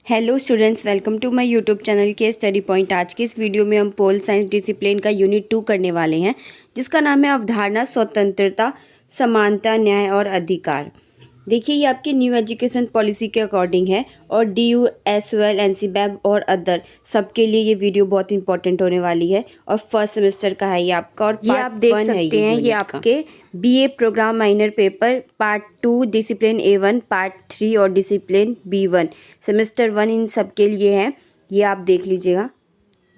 Hello students, welcome to my YouTube channel K study point. आज के इस वीडियो में हम पोल साइंस डिसिप्लिन का यूनिट 2 करने वाले हैं, जिसका नाम है अवधारणा, स्वतंत्रता, समानता, न्याय और अधिकार। देखिए, ये आपकी न्यू एजुकेशन पॉलिसी के अकॉर्डिंग है और DU, SOL, NCBAB और अदर सबके लिए ये वीडियो बहुत इंपॉर्टेंट होने वाली है और फर्स्ट सेमेस्टर का है ये आपका। और ये आप देख सकते हैं, ये आपके BA programme minor paper part 2 discipline A1, part 3 और डिसिप्लिन B1 सेमेस्टर 1 इन सब के लिए है। ये आप देख लीजिएगा।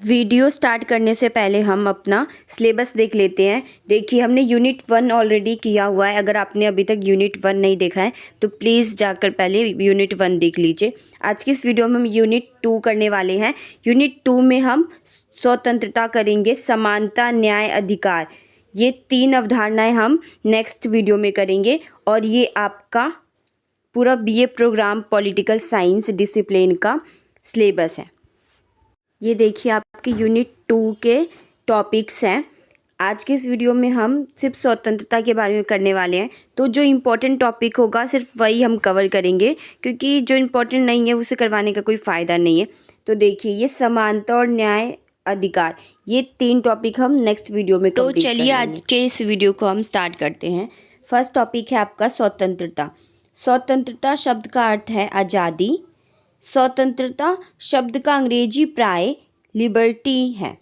वीडियो स्टार्ट करने से पहले हम अपना सिलेबस देख लेते हैं। देखिए, हमने यूनिट 1 ऑलरेडी किया हुआ है। अगर आपने अभी तक यूनिट 1 नहीं देखा है तो प्लीज़ जाकर पहले यूनिट 1 देख लीजिए। आज की इस वीडियो में हम यूनिट 2 करने वाले हैं। यूनिट 2 में हम स्वतंत्रता करेंगे, समानता, न्याय, अधिकार, ये 3 अवधारणाएं हम नेक्स्ट वीडियो में करेंगे। और ये आपका पूरा BA programme political science discipline का सिलेबस है। ये देखिए, आपके यूनिट 2 के टॉपिक्स हैं। आज के इस वीडियो में हम सिर्फ स्वतंत्रता के बारे में करने वाले हैं, तो जो इम्पोर्टेंट टॉपिक होगा सिर्फ वही हम कवर करेंगे, क्योंकि जो इम्पोर्टेंट नहीं है उसे करवाने का कोई फ़ायदा नहीं है। तो देखिए, ये समानता और न्याय, अधिकार, ये 3 टॉपिक हम नेक्स्ट वीडियो में कंप्लीट करेंगे। तो चलिए, आज के इस वीडियो को हम स्टार्ट करते हैं। फर्स्ट टॉपिक है आपका स्वतंत्रता। स्वतंत्रता शब्द का अर्थ है आज़ादी। स्वतंत्रता शब्द का अंग्रेजी प्राय लिबर्टी है।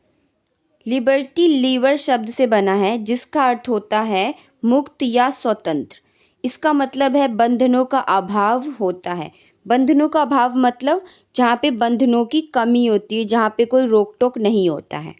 लिबर्टी लीवर शब्द से बना है, जिसका अर्थ होता है मुक्त या स्वतंत्र। इसका मतलब है बंधनों का अभाव होता है। बंधनों का अभाव मतलब जहाँ पे बंधनों की कमी होती है, जहाँ पे कोई रोक टोक नहीं होता है।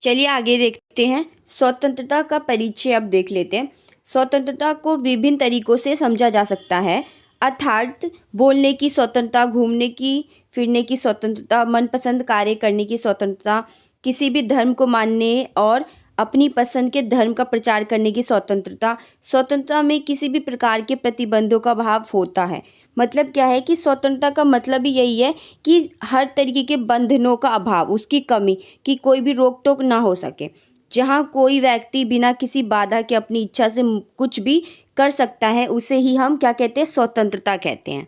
चलिए आगे देखते हैं। स्वतंत्रता का परिचय अब देख लेते हैं। स्वतंत्रता को विभिन्न तरीकों से समझा जा सकता है, अर्थात बोलने की स्वतंत्रता, घूमने की फिरने की स्वतंत्रता, मनपसंद कार्य करने की स्वतंत्रता, किसी भी धर्म को मानने और अपनी पसंद के धर्म का प्रचार करने की स्वतंत्रता। स्वतंत्रता में किसी भी प्रकार के प्रतिबंधों का अभाव होता है। मतलब क्या है कि स्वतंत्रता का मतलब ही यही है कि हर तरीके के बंधनों का अभाव, उसकी कमी, कि कोई भी रोक टोक ना हो सके। जहाँ कोई व्यक्ति बिना किसी बाधा के अपनी इच्छा से कुछ भी कर सकता है, उसे ही हम क्या कहते हैं? स्वतंत्रता कहते हैं।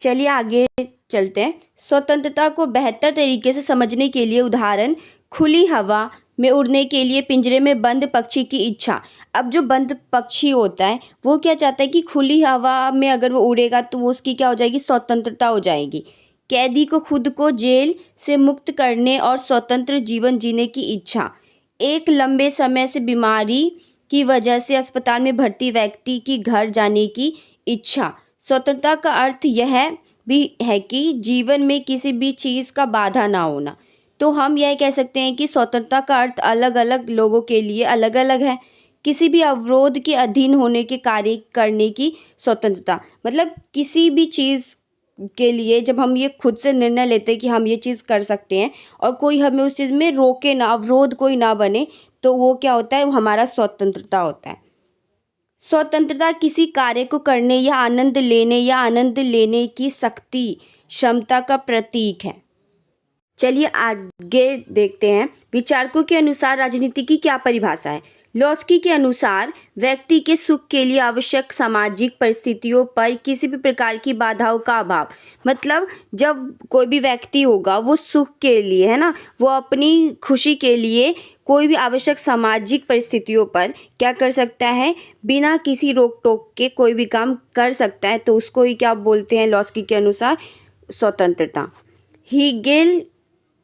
चलिए आगे चलते हैं। स्वतंत्रता को बेहतर तरीके से समझने के लिए उदाहरण, खुली हवा में उड़ने के लिए पिंजरे में बंद पक्षी की इच्छा। अब जो बंद पक्षी होता है वो क्या चाहता है कि खुली हवा में अगर वो उड़ेगा तो वो उसकी क्या हो जाएगी? स्वतंत्रता हो जाएगी। कैदी को खुद को जेल से मुक्त करने और स्वतंत्र जीवन जीने की इच्छा। एक लंबे समय से बीमारी की वजह से अस्पताल में भर्ती व्यक्ति की घर जाने की इच्छा। स्वतंत्रता का अर्थ यह भी है कि जीवन में किसी भी चीज़ का बाधा ना होना। तो हम यह कह सकते हैं कि स्वतंत्रता का अर्थ अलग अलग लोगों के लिए अलग अलग है। किसी भी अवरोध के अधीन होने के कार्य करने की स्वतंत्रता, मतलब किसी भी चीज़ के लिए जब हम ये खुद से निर्णय लेते हैं कि हम ये चीज़ कर सकते हैं और कोई हमें उस चीज़ में रोके ना, अवरोध कोई ना बने, तो वो क्या होता है? वो हमारा स्वतंत्रता होता है। स्वतंत्रता किसी कार्य को करने या आनंद लेने की शक्ति, क्षमता का प्रतीक है। चलिए आगे देखते हैं। विचारकों के अनुसार राजनीति की क्या परिभाषा है? लॉस्की के अनुसार व्यक्ति के सुख के लिए आवश्यक सामाजिक परिस्थितियों पर किसी भी प्रकार की बाधाओं का अभाव। मतलब जब कोई भी व्यक्ति होगा वो सुख के लिए, है ना, वो अपनी खुशी के लिए कोई भी आवश्यक सामाजिक परिस्थितियों पर क्या कर सकता है? बिना किसी रोक टोक के कोई भी काम कर सकता है, तो उसको ही क्या बोलते हैं लॉस्की के अनुसार? स्वतंत्रता।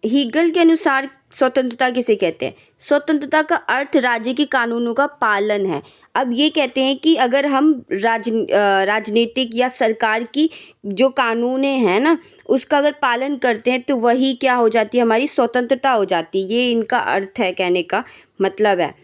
हीगल के अनुसार स्वतंत्रता किसे कहते हैं? स्वतंत्रता का अर्थ राज्य के कानूनों का पालन है। अब ये कहते हैं कि अगर हम राजनीतिक या सरकार की जो कानूनें हैं ना, उसका अगर पालन करते हैं तो वही क्या हो जाती है? हमारी स्वतंत्रता हो जाती है। ये इनका अर्थ है, कहने का मतलब है।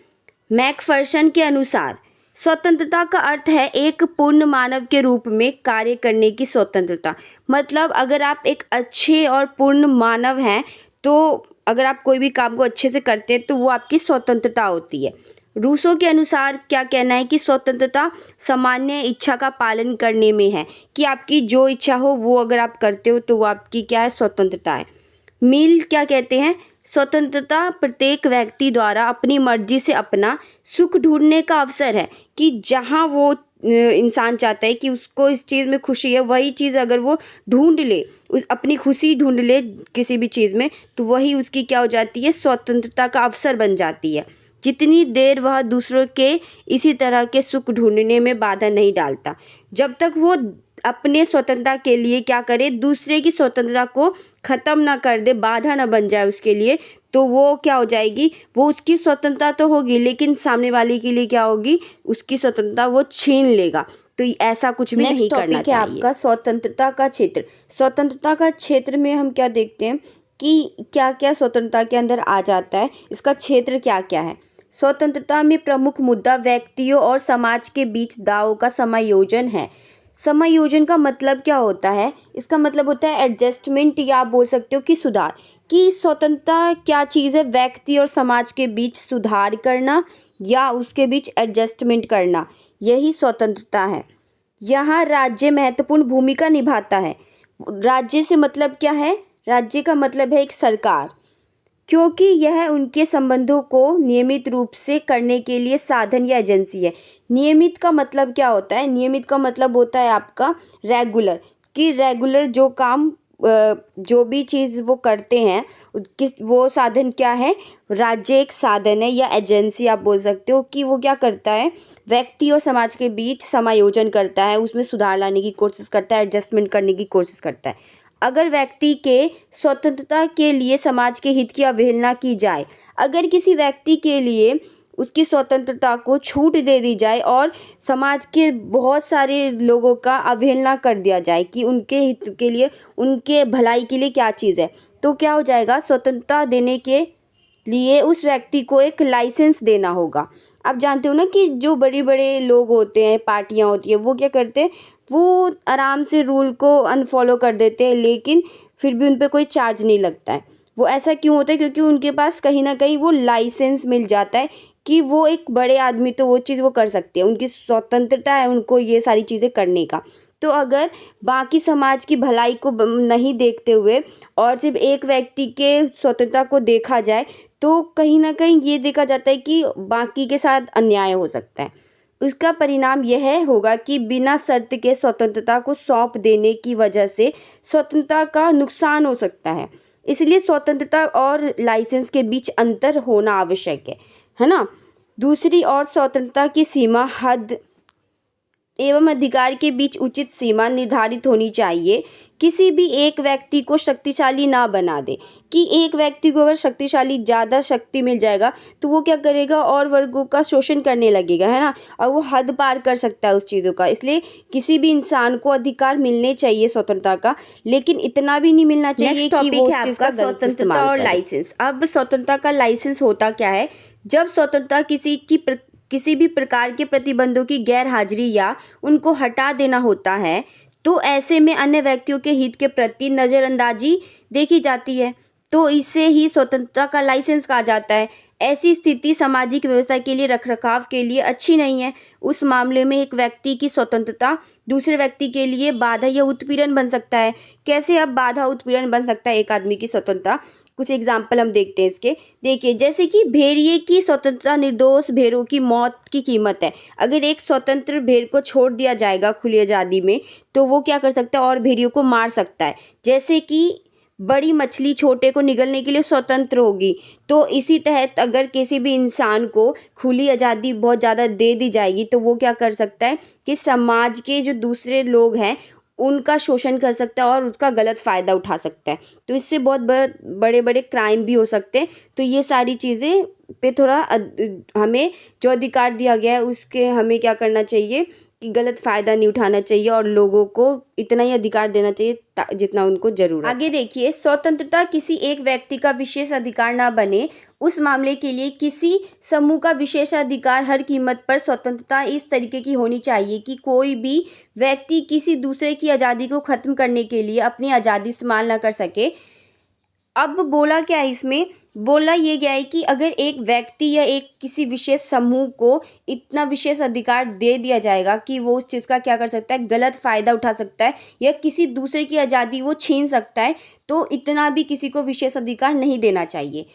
मैकफर्शन के अनुसार स्वतंत्रता का अर्थ है एक पूर्ण मानव के रूप में कार्य करने की स्वतंत्रता। मतलब अगर आप एक अच्छे और पूर्ण मानव हैं, तो अगर आप कोई भी काम को अच्छे से करते हैं तो वो आपकी स्वतंत्रता होती है। रूसो के अनुसार क्या कहना है कि स्वतंत्रता सामान्य इच्छा का पालन करने में है, कि आपकी जो इच्छा हो वो अगर आप करते हो तो वो आपकी क्या है? स्वतंत्रता है। मिल क्या कहते हैं? स्वतंत्रता प्रत्येक व्यक्ति द्वारा अपनी मर्जी से अपना सुख ढूंढने का अवसर है कि जहाँ वो इंसान चाहता है कि उसको इस चीज़ में खुशी है, वही चीज़ अगर वो ढूंढ ले, उस अपनी खुशी ढूंढ ले किसी भी चीज़ में, तो वही उसकी क्या हो जाती है, स्वतंत्रता का अवसर बन जाती है। जितनी देर वह दूसरों के इसी तरह के सुख ढूंढने में बाधा नहीं डालता, जब तक वो अपने स्वतंत्रता के लिए क्या करे, दूसरे की स्वतंत्रता को ख़त्म ना कर दे, बाधा ना बन जाए उसके लिए, तो वो क्या हो जाएगी, वो उसकी स्वतंत्रता तो होगी लेकिन सामने वाले के लिए क्या होगी, उसकी स्वतंत्रता वो छीन लेगा। तो ऐसा कुछ भी नहीं करना चाहिए। आपका स्वतंत्रता का क्षेत्र। स्वतंत्रता का क्षेत्र में हम क्या देखते हैं कि क्या क्या स्वतंत्रता के अंदर आ जाता है, इसका क्षेत्र क्या क्या है। स्वतंत्रता में प्रमुख मुद्दा व्यक्तियों और समाज के बीच दावों का समायोजन है। समायोजन का मतलब क्या होता है, इसका मतलब होता है एडजस्टमेंट, या आप बोल सकते हो कि सुधार। कि स्वतंत्रता क्या चीज़ है, व्यक्ति और समाज के बीच सुधार करना या उसके बीच एडजस्टमेंट करना, यही स्वतंत्रता है। यहाँ राज्य महत्वपूर्ण भूमिका निभाता है। राज्य से मतलब क्या है, राज्य का मतलब है एक सरकार, क्योंकि यह उनके संबंधों को नियमित रूप से करने के लिए साधन या एजेंसी है। नियमित का मतलब क्या होता है, नियमित का मतलब होता है आपका रेगुलर, कि रेगुलर जो काम जो भी चीज़ वो करते हैं, किस वो साधन क्या है, राज्य एक साधन है या एजेंसी आप बोल सकते हो, कि वो क्या करता है, व्यक्ति और समाज के बीच समायोजन करता है, उसमें सुधार लाने की कोशिश करता है, एडजस्टमेंट करने की कोशिश करता है। अगर व्यक्ति के स्वतंत्रता के लिए समाज के हित की अवहेलना की जाए, अगर किसी व्यक्ति के लिए उसकी स्वतंत्रता को छूट दे दी जाए और समाज के बहुत सारे लोगों का अवहेलना कर दिया जाए कि उनके हित के लिए, उनके भलाई के लिए क्या चीज़ है, तो क्या हो जाएगा, स्वतंत्रता देने के लिए उस व्यक्ति को एक लाइसेंस देना होगा। आप जानते हो ना कि जो बड़े बड़े लोग होते हैं, पार्टियां होती है, वो क्या करते हैं, वो आराम से रूल को अनफॉलो कर देते हैं, लेकिन फिर भी उन पे कोई चार्ज नहीं लगता है। वो ऐसा क्यों होता है, क्योंकि उनके पास कहीं ना कहीं वो लाइसेंस मिल जाता है कि वो एक बड़े आदमी, तो वो चीज़ वो कर सकते हैं, उनकी स्वतंत्रता है उनको ये सारी चीज़ें करने का। तो अगर बाकी समाज की भलाई को नहीं देखते हुए और सिर्फ एक व्यक्ति के स्वतंत्रता को देखा जाए, तो कहीं न कहीं ये देखा जाता है कि बाकी के साथ अन्याय हो सकता है। उसका परिणाम यह होगा कि बिना शर्त के स्वतंत्रता को सौंप देने की वजह से स्वतंत्रता का नुकसान हो सकता है। इसलिए स्वतंत्रता और लाइसेंस के बीच अंतर होना आवश्यक है ना? दूसरी ओर स्वतंत्रता की सीमा, हद एवं अधिकार के बीच उचित सीमा निर्धारित होनी चाहिए। किसी भी एक व्यक्ति को शक्तिशाली ना बना दे, कि एक व्यक्ति को अगर शक्तिशाली ज़्यादा शक्ति मिल जाएगा तो वो क्या करेगा, और वर्गों का शोषण करने लगेगा, है ना, और वो हद पार कर सकता है उस चीज़ों का। इसलिए किसी भी इंसान को अधिकार मिलने चाहिए स्वतंत्रता का, लेकिन इतना भी नहीं मिलना चाहिए कि वो उस चीज़ का गलत इस्तेमाल करे। लाइसेंस। अब स्वतंत्रता का लाइसेंस होता क्या है, जब स्वतंत्रता किसी भी प्रकार के प्रतिबंधों की गैर हाजिरी या उनको हटा देना होता है, तो ऐसे में अन्य व्यक्तियों के हित के प्रति नज़रअंदाजी देखी जाती है, तो इसे ही स्वतंत्रता का लाइसेंस कहा जाता है। ऐसी स्थिति सामाजिक व्यवस्था के लिए, रखरखाव के लिए अच्छी नहीं है। उस मामले में एक व्यक्ति की स्वतंत्रता दूसरे व्यक्ति के लिए बाधा या उत्पीड़न बन सकता है। कैसे अब बाधा उत्पीड़न बन सकता है एक आदमी की स्वतंत्रता, कुछ एग्जाम्पल हम देखते हैं इसके। देखिए, जैसे कि भेड़िए की स्वतंत्रता निर्दोष भेड़ों की मौत की कीमत है। अगर एक स्वतंत्र भेड़ को छोड़ दिया जाएगा खुली आज़ादी में, तो वो क्या कर सकता है, और भेड़ियों को मार सकता है। जैसे कि बड़ी मछली छोटे को निगलने के लिए स्वतंत्र होगी, तो इसी तहत अगर किसी भी इंसान को खुली आज़ादी बहुत ज़्यादा दे दी जाएगी, तो वो क्या कर सकता है कि समाज के जो दूसरे लोग हैं उनका शोषण कर सकता है और उसका गलत फ़ायदा उठा सकता है। तो इससे बहुत बड़े बड़े क्राइम भी हो सकते हैं। तो ये सारी चीज़ें पे थोड़ा हमें जो अधिकार दिया गया है उसके हमें क्या करना चाहिए कि गलत फ़ायदा नहीं उठाना चाहिए और लोगों को इतना ही अधिकार देना चाहिए जितना उनको ज़रूरत है। आगे देखिए, स्वतंत्रता किसी एक व्यक्ति का विशेष अधिकार ना बने, उस मामले के लिए किसी समूह का विशेषाधिकार हर कीमत पर स्वतंत्रता इस तरीके की होनी चाहिए कि कोई भी व्यक्ति किसी दूसरे की आज़ादी को ख़त्म करने के लिए अपनी आज़ादी इस्तेमाल ना कर सके। अब बोला क्या है इसमें, बोला ये गया है कि अगर एक व्यक्ति या एक किसी विशेष समूह को इतना विशेष अधिकार दे दिया जाएगा कि वो उस चीज़ का क्या कर सकता है, गलत फ़ायदा उठा सकता है या किसी दूसरे की आज़ादी वो छीन सकता है, तो इतना भी किसी को विशेष अधिकार नहीं देना चाहिए।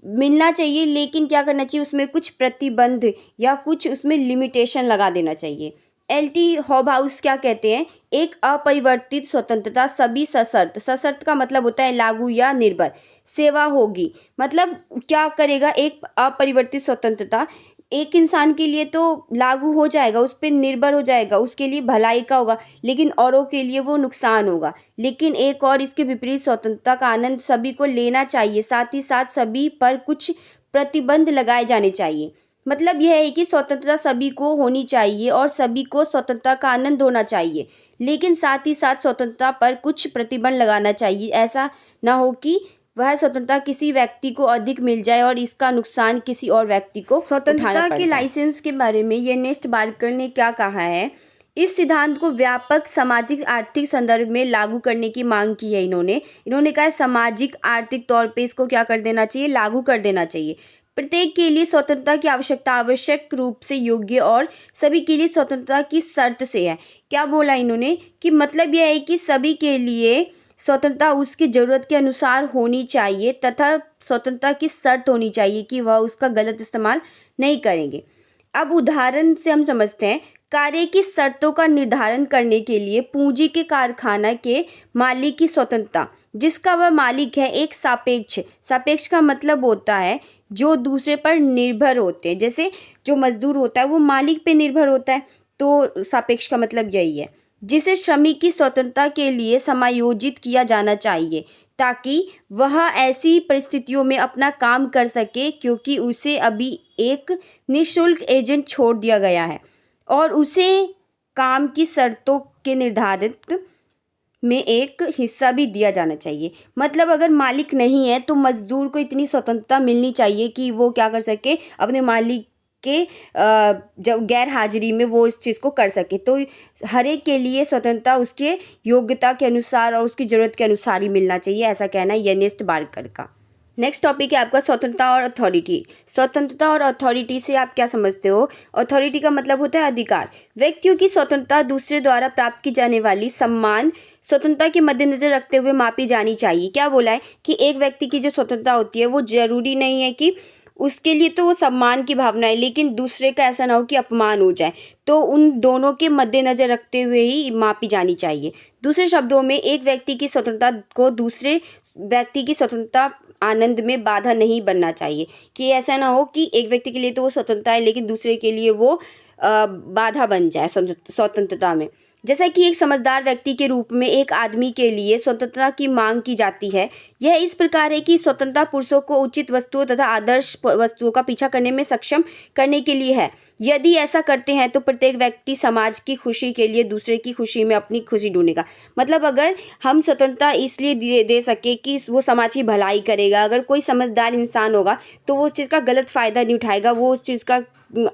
मिलना चाहिए, लेकिन क्या करना चाहिए, उसमें कुछ प्रतिबंध या कुछ उसमें लिमिटेशन लगा देना चाहिए। एल.टी. हॉबहाउस क्या कहते हैं, एक अपरिवर्तित स्वतंत्रता सभी सशर्त, सशर्त का मतलब होता है लागू या निर्भर, सेवा होगी। मतलब क्या करेगा, एक अपरिवर्तित स्वतंत्रता एक इंसान के लिए तो लागू हो जाएगा, उस पे निर्भर हो जाएगा, उसके लिए भलाई का होगा, लेकिन औरों के लिए वो नुकसान होगा। लेकिन एक और इसके विपरीत स्वतंत्रता का आनंद सभी को लेना चाहिए, साथ ही साथ सभी पर कुछ प्रतिबंध लगाए जाने चाहिए। मतलब यह है कि स्वतंत्रता सभी को होनी चाहिए और सभी को स्वतंत्रता का आनंद होना चाहिए, लेकिन साथ ही साथ स्वतंत्रता पर कुछ प्रतिबंध लगाना चाहिए। ऐसा ना हो कि वह स्वतंत्रता किसी व्यक्ति को अधिक मिल जाए और इसका नुकसान किसी और व्यक्ति को स्वतंत्रता के लाइसेंस के बारे में यर्नेस्ट बार्कर ने क्या कहा है, इस सिद्धांत को व्यापक सामाजिक आर्थिक संदर्भ में लागू करने की मांग की है। इन्होंने कहा है सामाजिक आर्थिक तौर पे इसको क्या कर देना चाहिए, लागू कर देना चाहिए। प्रत्येक के लिए स्वतंत्रता की आवश्यकता आवश्यक रूप से योग्य और सभी के लिए स्वतंत्रता की शर्त से है। क्या बोला इन्होंने कि मतलब यह है कि सभी के लिए स्वतंत्रता उसकी ज़रूरत के अनुसार होनी चाहिए तथा स्वतंत्रता की शर्त होनी चाहिए कि वह उसका गलत इस्तेमाल नहीं करेंगे। अब उदाहरण से हम समझते हैं, कार्य की शर्तों का निर्धारण करने के लिए पूंजी के कारखाना के मालिक की स्वतंत्रता, जिसका वह मालिक है, एक सापेक्ष, सापेक्ष का मतलब होता है जो दूसरे पर निर्भर होते हैं। जैसे जो मजदूर होता है वो मालिक पे निर्भर होता है, तो सापेक्ष का मतलब यही है, जिसे श्रमिक की स्वतंत्रता के लिए समायोजित किया जाना चाहिए ताकि वह ऐसी परिस्थितियों में अपना काम कर सके क्योंकि उसे अभी एक निःशुल्क एजेंट छोड़ दिया गया है और उसे काम की शर्तों के निर्धारित में एक हिस्सा भी दिया जाना चाहिए। मतलब अगर मालिक नहीं है तो मजदूर को इतनी स्वतंत्रता मिलनी चाहिए कि वो क्या कर सके, अपने मालिक के जब गैर हाजिरी में वो इस चीज़ को कर सके। तो हर एक के लिए स्वतंत्रता उसके योग्यता के अनुसार और उसकी ज़रूरत के अनुसार ही मिलना चाहिए, ऐसा कहना है यर्नेस्ट बार्कर का। नेक्स्ट टॉपिक है आपका स्वतंत्रता और अथॉरिटी। स्वतंत्रता और अथॉरिटी से आप क्या समझते हो? अथॉरिटी का मतलब होता है अधिकार। व्यक्तियों की स्वतंत्रता दूसरे द्वारा प्राप्त की जाने वाली सम्मान स्वतंत्रता के मद्देनजर रखते हुए मापी जानी चाहिए। क्या बोला है कि एक व्यक्ति की जो स्वतंत्रता होती है वो जरूरी नहीं है कि उसके लिए तो वो सम्मान की भावना है, लेकिन दूसरे का ऐसा ना हो कि अपमान हो जाए, तो उन दोनों के मद्देनजर रखते हुए ही मापी जानी चाहिए। दूसरे शब्दों में एक व्यक्ति की स्वतंत्रता को दूसरे व्यक्ति की स्वतंत्रता आनंद में बाधा नहीं बनना चाहिए, कि ऐसा ना हो कि एक व्यक्ति के लिए तो वो स्वतंत्रता है लेकिन दूसरे के लिए वो बाधा बन जाए स्वतंत्रता में। जैसा कि एक समझदार व्यक्ति के रूप में एक आदमी के लिए स्वतंत्रता की मांग की जाती है। यह इस प्रकार है कि स्वतंत्रता पुरुषों को उचित वस्तुओं तथा आदर्श वस्तुओं का पीछा करने में सक्षम करने के लिए है। यदि ऐसा करते हैं तो प्रत्येक व्यक्ति समाज की खुशी के लिए दूसरे की खुशी में अपनी खुशी ढूंढेगा। मतलब अगर हम स्वतंत्रता इसलिए दे सके कि वो समाज की भलाई करेगा, अगर कोई समझदार इंसान होगा तो वो उस चीज़ का गलत फ़ायदा नहीं उठाएगा, वो उस चीज़ का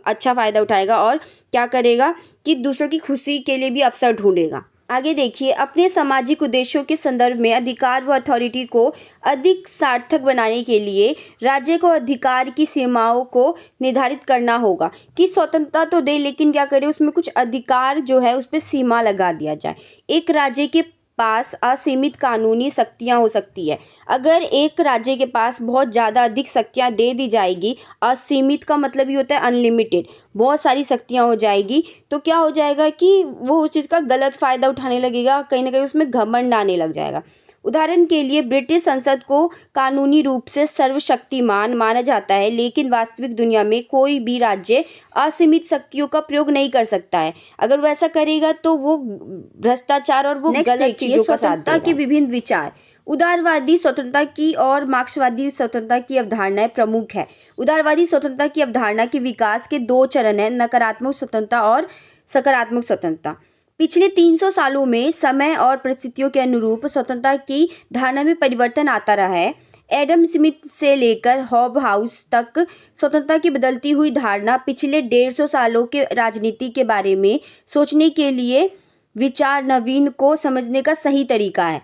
अच्छा फ़ायदा उठाएगा और क्या करेगा कि दूसरों की खुशी के लिए भी अवसर ढूंढेगा। आगे देखिए, अपने सामाजिक उद्देश्यों के संदर्भ में अधिकार व अथॉरिटी को अधिक सार्थक बनाने के लिए राज्य को अधिकार की सीमाओं को निर्धारित करना होगा कि स्वतंत्रता तो दे लेकिन क्या करे, उसमें कुछ अधिकार जो है उस पर सीमा लगा दिया जाए। एक राज्य के पास असीमित कानूनी शक्तियां हो सकती है। अगर एक राज्य के पास बहुत ज़्यादा अधिक शक्तियां दे दी जाएगी, असीमित का मतलब ही होता है अनलिमिटेड, बहुत सारी शक्तियां हो जाएगी, तो क्या हो जाएगा कि वो उस चीज़ का गलत फ़ायदा उठाने लगेगा, कहीं ना कहीं उसमें घमंड आने लग जाएगा। उदाहरण के लिए ब्रिटिश संसद को कानूनी रूप से सर्वशक्तिमान माना जाता है, लेकिन वास्तविक दुनिया में कोई भी राज्य असीमित शक्तियों का प्रयोग नहीं कर सकता है। अगर वो ऐसा करेगा तो वो भ्रष्टाचार और वो गलत चीज़ों का साथ देगा। के विभिन्न विचार, उदारवादी स्वतंत्रता की और मार्क्सवादी स्वतंत्रता की अवधारणाएं प्रमुख है। उदारवादी स्वतंत्रता की अवधारणा के विकास के दो चरण हैं, नकारात्मक स्वतंत्रता और सकारात्मक स्वतंत्रता। पिछले 300 सालों में समय और परिस्थितियों के अनुरूप स्वतंत्रता की धारणा में परिवर्तन आता रहा है। एडम स्मिथ से लेकर हॉबहाउस तक स्वतंत्रता की बदलती हुई धारणा पिछले 150 सालों के राजनीति के बारे में सोचने के लिए विचार नवीन को समझने का सही तरीका है।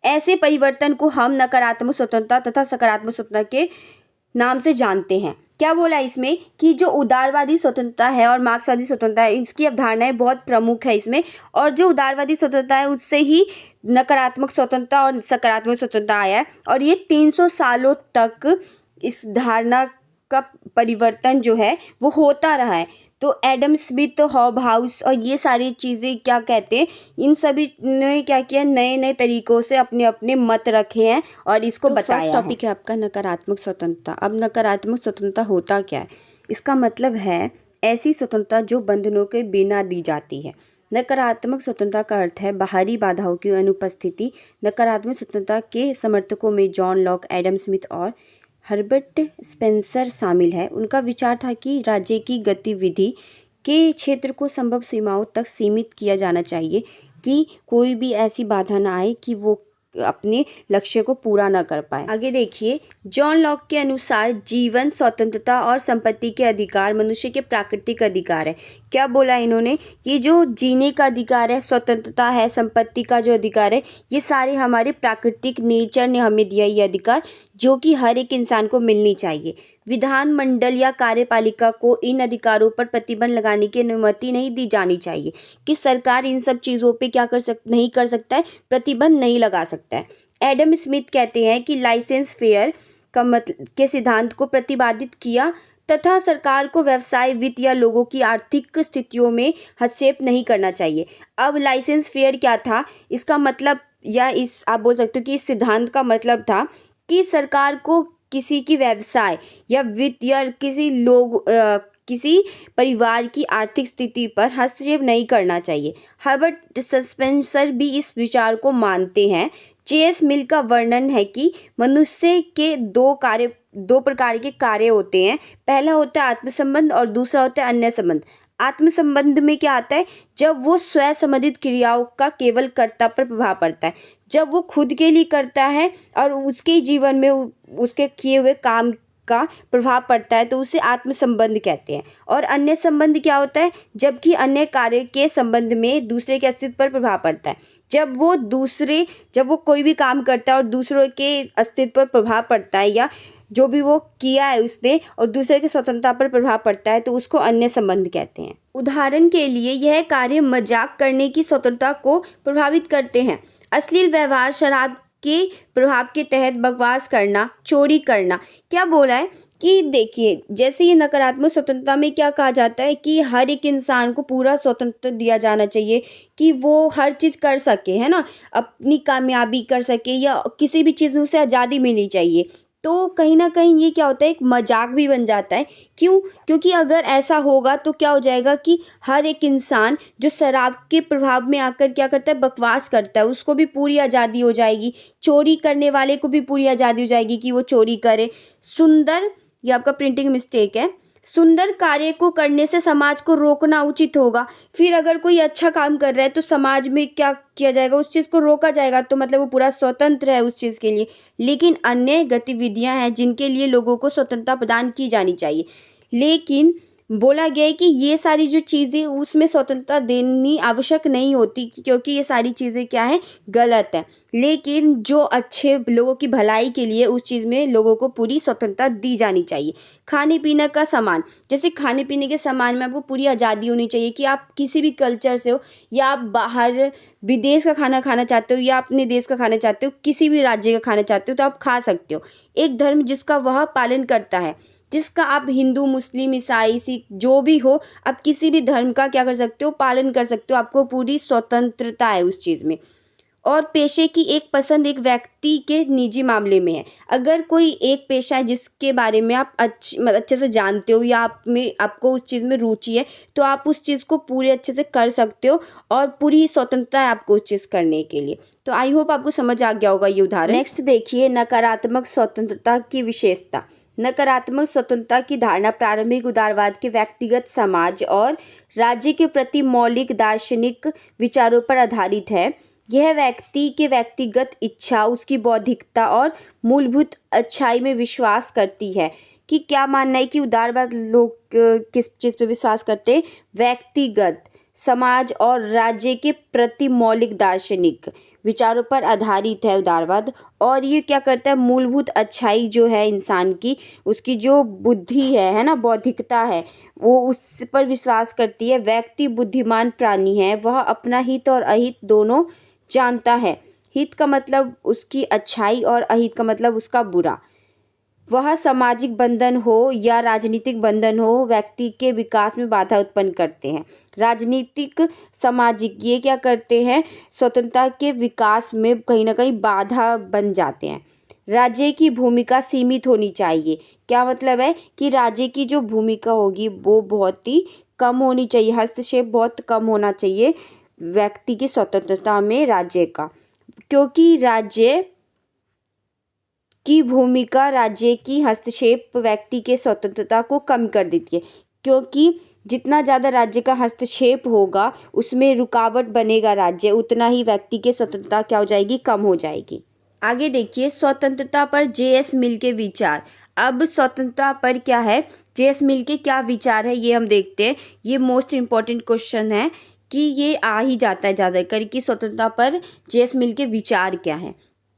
ऐसे परिवर्तन को हम नकारात्मक स्वतंत्रता तथा सकारात्मक स्वतंत्रता के नाम से जानते हैं। क्या बोला इसमें कि जो उदारवादी स्वतंत्रता है और मार्क्सवादी स्वतंत्रता है, इसकी अवधारणाएं बहुत प्रमुख है इसमें, और जो उदारवादी स्वतंत्रता है उससे ही नकारात्मक स्वतंत्रता और सकारात्मक स्वतंत्रता आया है, और ये 300 सालों तक इस धारणा का परिवर्तन जो है वो होता रहा है। तो एडम स्मिथ, हॉबहाउस और ये सारी चीज़ें क्या कहते हैं, इन सभी ने क्या किया, नए नए तरीक़ों से अपने अपने मत रखे हैं और इसको बताया है। टॉपिक है आपका नकारात्मक स्वतंत्रता। अब नकारात्मक स्वतंत्रता होता क्या है? इसका मतलब है ऐसी स्वतंत्रता जो बंधनों के बिना दी जाती है। नकारात्मक स्वतंत्रता का अर्थ है बाहरी बाधाओं की अनुपस्थिति। नकारात्मक स्वतंत्रता के समर्थकों में जॉन लॉक, एडम स्मिथ और हर्बर्ट स्पेंसर शामिल है। उनका विचार था कि राज्य की गतिविधि के क्षेत्र को संभव सीमाओं तक सीमित किया जाना चाहिए, कि कोई भी ऐसी बाधा ना आए कि वो अपने लक्ष्य को पूरा ना कर पाए। आगे देखिए, जॉन लॉक के अनुसार जीवन, स्वतंत्रता और संपत्ति के अधिकार मनुष्य के प्राकृतिक अधिकार है। क्या बोला इन्होंने कि जो जीने का अधिकार है, स्वतंत्रता है, संपत्ति का जो अधिकार है, ये सारे हमारे प्राकृतिक नेचर ने हमें दिया ये अधिकार, जो कि हर एक इंसान को मिलनी चाहिए। विधानमंडल या कार्यपालिका को इन अधिकारों पर प्रतिबंध लगाने की अनुमति नहीं दी जानी चाहिए, कि सरकार इन सब चीज़ों पे क्या नहीं कर सकता है, प्रतिबंध नहीं लगा सकता है। एडम स्मिथ कहते हैं कि लाइसेंस फेयर का मतलब के सिद्धांत को प्रतिपादित किया तथा सरकार को व्यवसाय, वित्त या लोगों की आर्थिक स्थितियों में हस्तक्षेप नहीं करना चाहिए। अब लाइसेंस फेयर क्या था, इसका मतलब, या इस आप बोल सकते हो कि इस सिद्धांत का मतलब था कि सरकार को किसी की व्यवसाय या वित्त या किसी परिवार की आर्थिक स्थिति पर हस्तक्षेप नहीं करना चाहिए। हर्बर्ट स्पेंसर भी इस विचार को मानते हैं। जे.एस. मिल का वर्णन है कि मनुष्य के दो प्रकार के कार्य होते हैं। पहला होता है आत्मसंबंध और दूसरा होता है अन्य संबंध। आत्मसंबंध में क्या आता है, जब वो स्वयं संबंधित क्रियाओं का केवल कर्ता पर प्रभाव पड़ता है, जब वो खुद के लिए करता है और उसके जीवन में उसके किए हुए काम का प्रभाव पड़ता है, तो उसे आत्मसंबंध कहते हैं। और अन्य संबंध क्या होता है, जबकि अन्य कार्य के संबंध में दूसरे के अस्तित्व पर प्रभाव पड़ता है। जब वो कोई भी काम करता है और दूसरों के अस्तित्व पर प्रभाव पड़ता है, या जो भी वो किया है उसने और दूसरे की स्वतंत्रता पर प्रभाव पड़ता है, तो उसको अन्य संबंध कहते हैं। उदाहरण के लिए यह कार्य मजाक करने की स्वतंत्रता को प्रभावित करते हैं। अश्लील व्यवहार, शराब के प्रभाव के तहत बकवास करना, चोरी करना। क्या बोला है कि देखिए, जैसे ये नकारात्मक स्वतंत्रता में क्या कहा जाता है कि हर एक इंसान को पूरा स्वतंत्रता दिया जाना चाहिए, कि वो हर चीज़ कर सके, है ना, अपनी कामयाबी कर सके, या किसी भी चीज़ में उसे आज़ादी मिलनी चाहिए। तो कहीं न कहीं ये क्या होता है, एक मजाक भी बन जाता है। क्यों? क्योंकि अगर ऐसा होगा तो क्या हो जाएगा कि हर एक इंसान जो शराब के प्रभाव में आकर क्या करता है, बकवास करता है, उसको भी पूरी आज़ादी हो जाएगी। चोरी करने वाले को भी पूरी आज़ादी हो जाएगी कि वो चोरी करे। ये आपका प्रिंटिंग मिस्टेक है। सुंदर कार्य को करने से समाज को रोकना उचित होगा। फिर अगर कोई अच्छा काम कर रहा है तो समाज में क्या किया जाएगा, उस चीज़ को रोका जाएगा, तो मतलब वो पूरा स्वतंत्र है उस चीज़ के लिए। लेकिन अन्य गतिविधियां हैं जिनके लिए लोगों को स्वतंत्रता प्रदान की जानी चाहिए, लेकिन बोला गया है कि ये सारी जो चीज़ें उसमें स्वतंत्रता देनी आवश्यक नहीं होती, क्योंकि ये सारी चीज़ें क्या है, गलत है। लेकिन जो अच्छे लोगों की भलाई के लिए उस चीज़ में लोगों को पूरी स्वतंत्रता दी जानी चाहिए। खाने पीने का सामान, जैसे खाने पीने के सामान में आपको पूरी आज़ादी होनी चाहिए, कि आप किसी भी कल्चर से हो, या आप बाहर विदेश का खाना खाना चाहते हो या अपने देश का खाना चाहते हो, किसी भी राज्य का खाना चाहते हो, तो आप खा सकते हो। एक धर्म जिसका वह पालन करता है, जिसका आप हिंदू, मुस्लिम, ईसाई, सिख जो भी हो, आप किसी भी धर्म का क्या कर सकते हो, पालन कर सकते हो। आपको पूरी स्वतंत्रता है उस चीज़ में। और पेशे की एक पसंद एक व्यक्ति के निजी मामले में है। अगर कोई एक पेशा है जिसके बारे में आप अच्छे से जानते हो, या आपको उस चीज़ में रुचि है, तो आप उस चीज़ को पूरे अच्छे से कर सकते हो और पूरी स्वतंत्रता है आपको उस चीज़ करने के लिए। तो आई होप आपको समझ आ गया होगा ये उदाहरण। नेक्स्ट देखिए, नकारात्मक स्वतंत्रता की विशेषता। नकारात्मक स्वतंत्रता की धारणा प्रारंभिक उदारवाद के व्यक्तिगत, समाज और राज्य के प्रति मौलिक दार्शनिक विचारों पर आधारित है। यह व्यक्ति के व्यक्तिगत इच्छा, उसकी बौद्धिकता और मूलभूत अच्छाई में विश्वास करती है। कि क्या मानना है कि उदारवाद लोग किस चीज़ पे विश्वास करते हैं, व्यक्तिगत, समाज और राज्य के प्रति मौलिक दार्शनिक विचारों पर आधारित है उदारवाद। और ये क्या करता है, मूलभूत अच्छाई जो है इंसान की, उसकी जो बुद्धि है ना, बौद्धिकता है, वो उस पर विश्वास करती है। व्यक्ति बुद्धिमान प्राणी है, वह अपना हित और अहित दोनों जानता है। हित का मतलब उसकी अच्छाई और अहित का मतलब उसका बुरा। वह सामाजिक बंधन हो या राजनीतिक बंधन हो, व्यक्ति के विकास में बाधा उत्पन्न करते हैं। राजनीतिक, सामाजिक, ये क्या करते हैं, स्वतंत्रता के विकास में कहीं ना कहीं बाधा बन जाते हैं। राज्य की भूमिका सीमित होनी चाहिए। क्या मतलब है कि राज्य की जो भूमिका होगी वो बहुत ही कम होनी चाहिए, हस्तक्षेप बहुत कम होना चाहिए व्यक्ति की स्वतंत्रता में राज्य का, क्योंकि राज्य की भूमिका, राज्य की हस्तक्षेप व्यक्ति के स्वतंत्रता को कम कर देती है। क्योंकि जितना ज़्यादा राज्य का हस्तक्षेप होगा, उसमें रुकावट बनेगा राज्य, उतना ही व्यक्ति की स्वतंत्रता क्या हो जाएगी, कम हो जाएगी। आगे देखिए, स्वतंत्रता पर जे.एस. मिल के विचार। अब स्वतंत्रता पर क्या है, जे.एस. मिल के क्या विचार है, ये हम देखते हैं। ये मोस्ट इम्पॉर्टेंट क्वेश्चन है कि ये आ ही जाता है ज़्यादातर कि स्वतंत्रता पर जे.एस. मिल के विचार क्या है।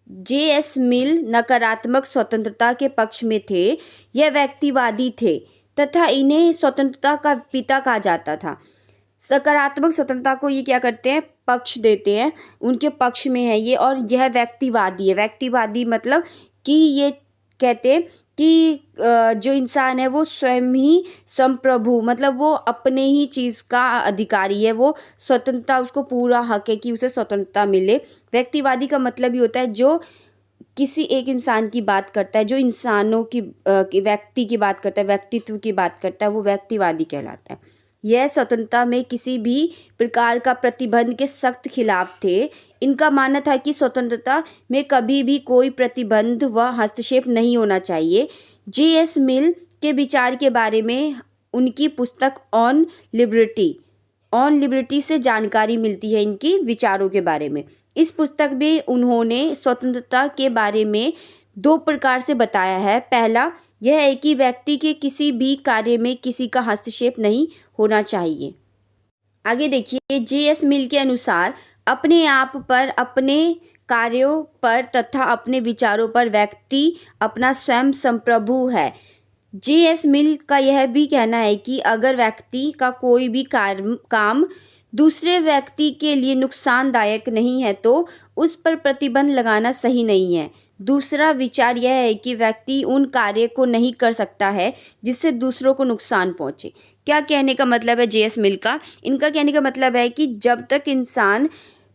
जे.एस. मिल नकारात्मक स्वतंत्रता के पक्ष में थे। यह व्यक्तिवादी थे तथा इन्हें स्वतंत्रता का पिता कहा जाता था। सकारात्मक स्वतंत्रता को ये क्या करते हैं, पक्ष देते हैं, उनके पक्ष में है ये। और यह व्यक्तिवादी है। व्यक्तिवादी मतलब कि ये कहते हैं कि जो इंसान है वो स्वयं ही संप्रभु, मतलब वो अपने ही चीज़ का अधिकारी है, वो स्वतंत्रता, उसको पूरा हक है कि उसे स्वतंत्रता मिले। व्यक्तिवादी का मतलब ये होता है जो किसी एक इंसान की बात करता है, जो इंसानों की व्यक्ति की बात करता है, व्यक्तित्व की बात करता है, वो व्यक्तिवादी कहलाता है। यह स्वतंत्रता में किसी भी प्रकार का प्रतिबंध के सख्त खिलाफ थे। इनका मानना था कि स्वतंत्रता में कभी भी कोई प्रतिबंध व हस्तक्षेप नहीं होना चाहिए। जे.एस. मिल के विचार के बारे में उनकी पुस्तक ऑन लिबर्टी से जानकारी मिलती है, इनकी विचारों के बारे में। इस पुस्तक में उन्होंने स्वतंत्रता के बारे में दो प्रकार से बताया है। पहला यह है कि व्यक्ति के किसी भी कार्य में किसी का हस्तक्षेप नहीं होना चाहिए। आगे देखिए, जे.एस. मिल के अनुसार अपने आप पर, अपने कार्यों पर तथा अपने विचारों पर व्यक्ति अपना स्वयं संप्रभु है। जे.एस. मिल का यह भी कहना है कि अगर व्यक्ति का कोई भी काम दूसरे व्यक्ति के लिए नुकसानदायक नहीं है तो उस पर प्रतिबंध लगाना सही नहीं है। दूसरा विचार यह है कि व्यक्ति उन कार्य को नहीं कर सकता है जिससे दूसरों को नुकसान पहुंचे। क्या कहने का मतलब है जे.एस. मिल का? इनका कहने का मतलब है कि जब तक इंसान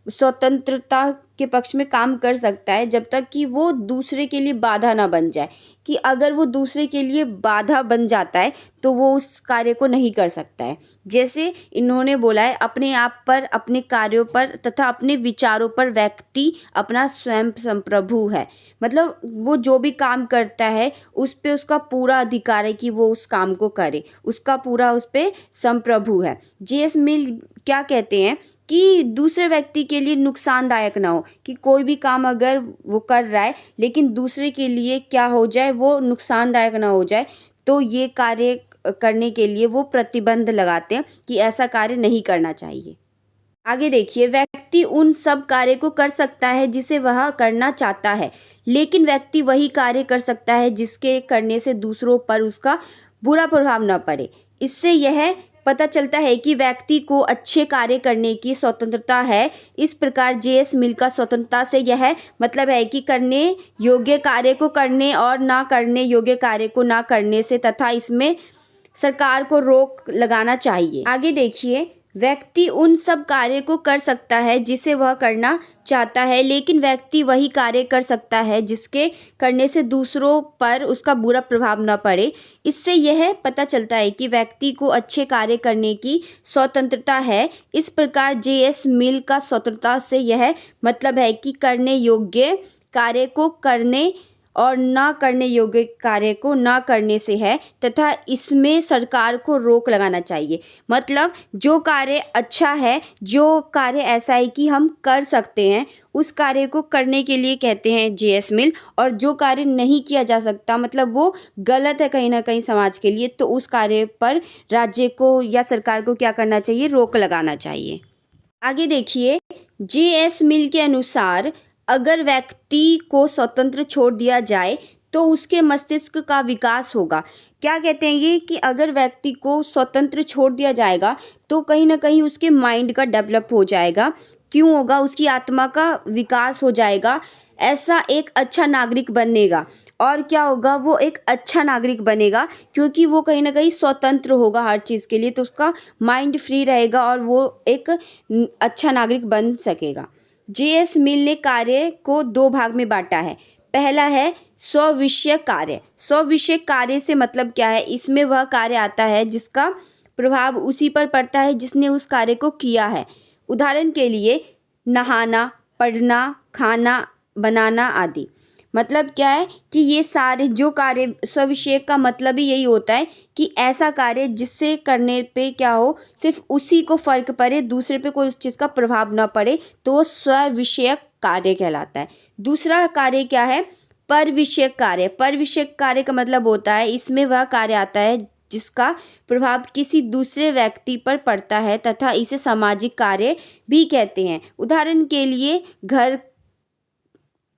स्वतंत्रता के पक्ष में काम कर सकता है, जब तक कि वो दूसरे के लिए बाधा ना बन जाए, कि अगर वो दूसरे के लिए बाधा बन जाता है तो वो उस कार्य को नहीं कर सकता है। जैसे इन्होंने बोला है, अपने आप पर, अपने कार्यों पर तथा अपने विचारों पर व्यक्ति अपना स्वयं संप्रभु है। मतलब वो जो भी काम करता है उस पे उसका पूरा अधिकार है कि वो उस काम को करे, उसका पूरा उस पे संप्रभु है। जे.एस. मिल क्या कहते हैं कि दूसरे व्यक्ति के लिए नुकसानदायक ना हो, कि कोई भी काम अगर वो कर रहा है लेकिन दूसरे के लिए क्या हो जाए, वो नुकसानदायक ना हो जाए, तो ये कार्य करने के लिए वो प्रतिबंध लगाते हैं कि ऐसा कार्य नहीं करना चाहिए। आगे देखिए, व्यक्ति उन सब कार्य को कर सकता है जिसे वह करना चाहता है, लेकिन व्यक्ति वही कार्य कर सकता है जिसके करने से दूसरों पर उसका बुरा प्रभाव न पड़े। इससे यह पता चलता है कि व्यक्ति को अच्छे कार्य करने की स्वतंत्रता है। इस प्रकार जे.एस. मिल का स्वतंत्रता से यह मतलब है कि करने योग्य कार्य को करने और ना करने योग्य कार्य को ना करने से, तथा इसमें सरकार को रोक लगाना चाहिए। आगे देखिए, व्यक्ति उन सब कार्य को कर सकता है जिसे वह करना चाहता है, लेकिन व्यक्ति वही कार्य कर सकता है जिसके करने से दूसरों पर उसका बुरा प्रभाव न पड़े। इससे यह पता चलता है कि व्यक्ति को अच्छे कार्य करने की स्वतंत्रता है। इस प्रकार जे.एस. मिल का स्वतंत्रता से यह मतलब है कि करने योग्य कार्य को करने और ना करने योग्य कार्य को ना करने से है, तथा इसमें सरकार को रोक लगाना चाहिए। मतलब जो कार्य अच्छा है, जो कार्य ऐसा है कि हम कर सकते हैं, उस कार्य को करने के लिए कहते हैं जे.एस. मिल। और जो कार्य नहीं किया जा सकता, मतलब वो गलत है कहीं ना कहीं समाज के लिए, तो उस कार्य पर राज्य को या सरकार को क्या करना चाहिए, रोक लगाना चाहिए। आगे देखिए, जे.एस. मिल के अनुसार अगर व्यक्ति को स्वतंत्र छोड़ दिया जाए तो उसके मस्तिष्क का विकास होगा। क्या कहते हैं ये कि अगर व्यक्ति को स्वतंत्र छोड़ दिया जाएगा तो कहीं न कहीं उसके माइंड का डेवलप हो जाएगा। क्यों होगा? उसकी आत्मा का विकास हो जाएगा। ऐसा एक अच्छा नागरिक बनेगा और क्या होगा? वो एक अच्छा नागरिक बनेगा क्योंकि वो कहीं न कहीं स्वतंत्र होगा हर चीज़ के लिए, तो उसका माइंड फ्री रहेगा और वो एक अच्छा नागरिक बन सकेगा। जे.एस. मिल ने कार्य को 2 भाग में बाँटा है। पहला है स्व-विषयक कार्य। स्व-विषयक कार्य से मतलब क्या है? इसमें वह कार्य आता है जिसका प्रभाव उसी पर पड़ता है जिसने उस कार्य को किया है। उदाहरण के लिए नहाना, पढ़ना, खाना बनाना आदि। मतलब क्या है कि ये सारे जो कार्य स्व-विषयक का मतलब ही यही होता है कि ऐसा कार्य जिससे करने पे क्या हो, सिर्फ़ उसी को फ़र्क पड़े, दूसरे पे कोई उस चीज़ का प्रभाव ना पड़े, तो वो स्व-विषयक कार्य कहलाता है। दूसरा कार्य क्या है? पर-विषयक कार्य। पर-विषयक कार्य का मतलब होता है इसमें वह कार्य आता है जिसका प्रभाव किसी दूसरे व्यक्ति पर पड़ता है तथा इसे सामाजिक कार्य भी कहते हैं। उदाहरण के लिए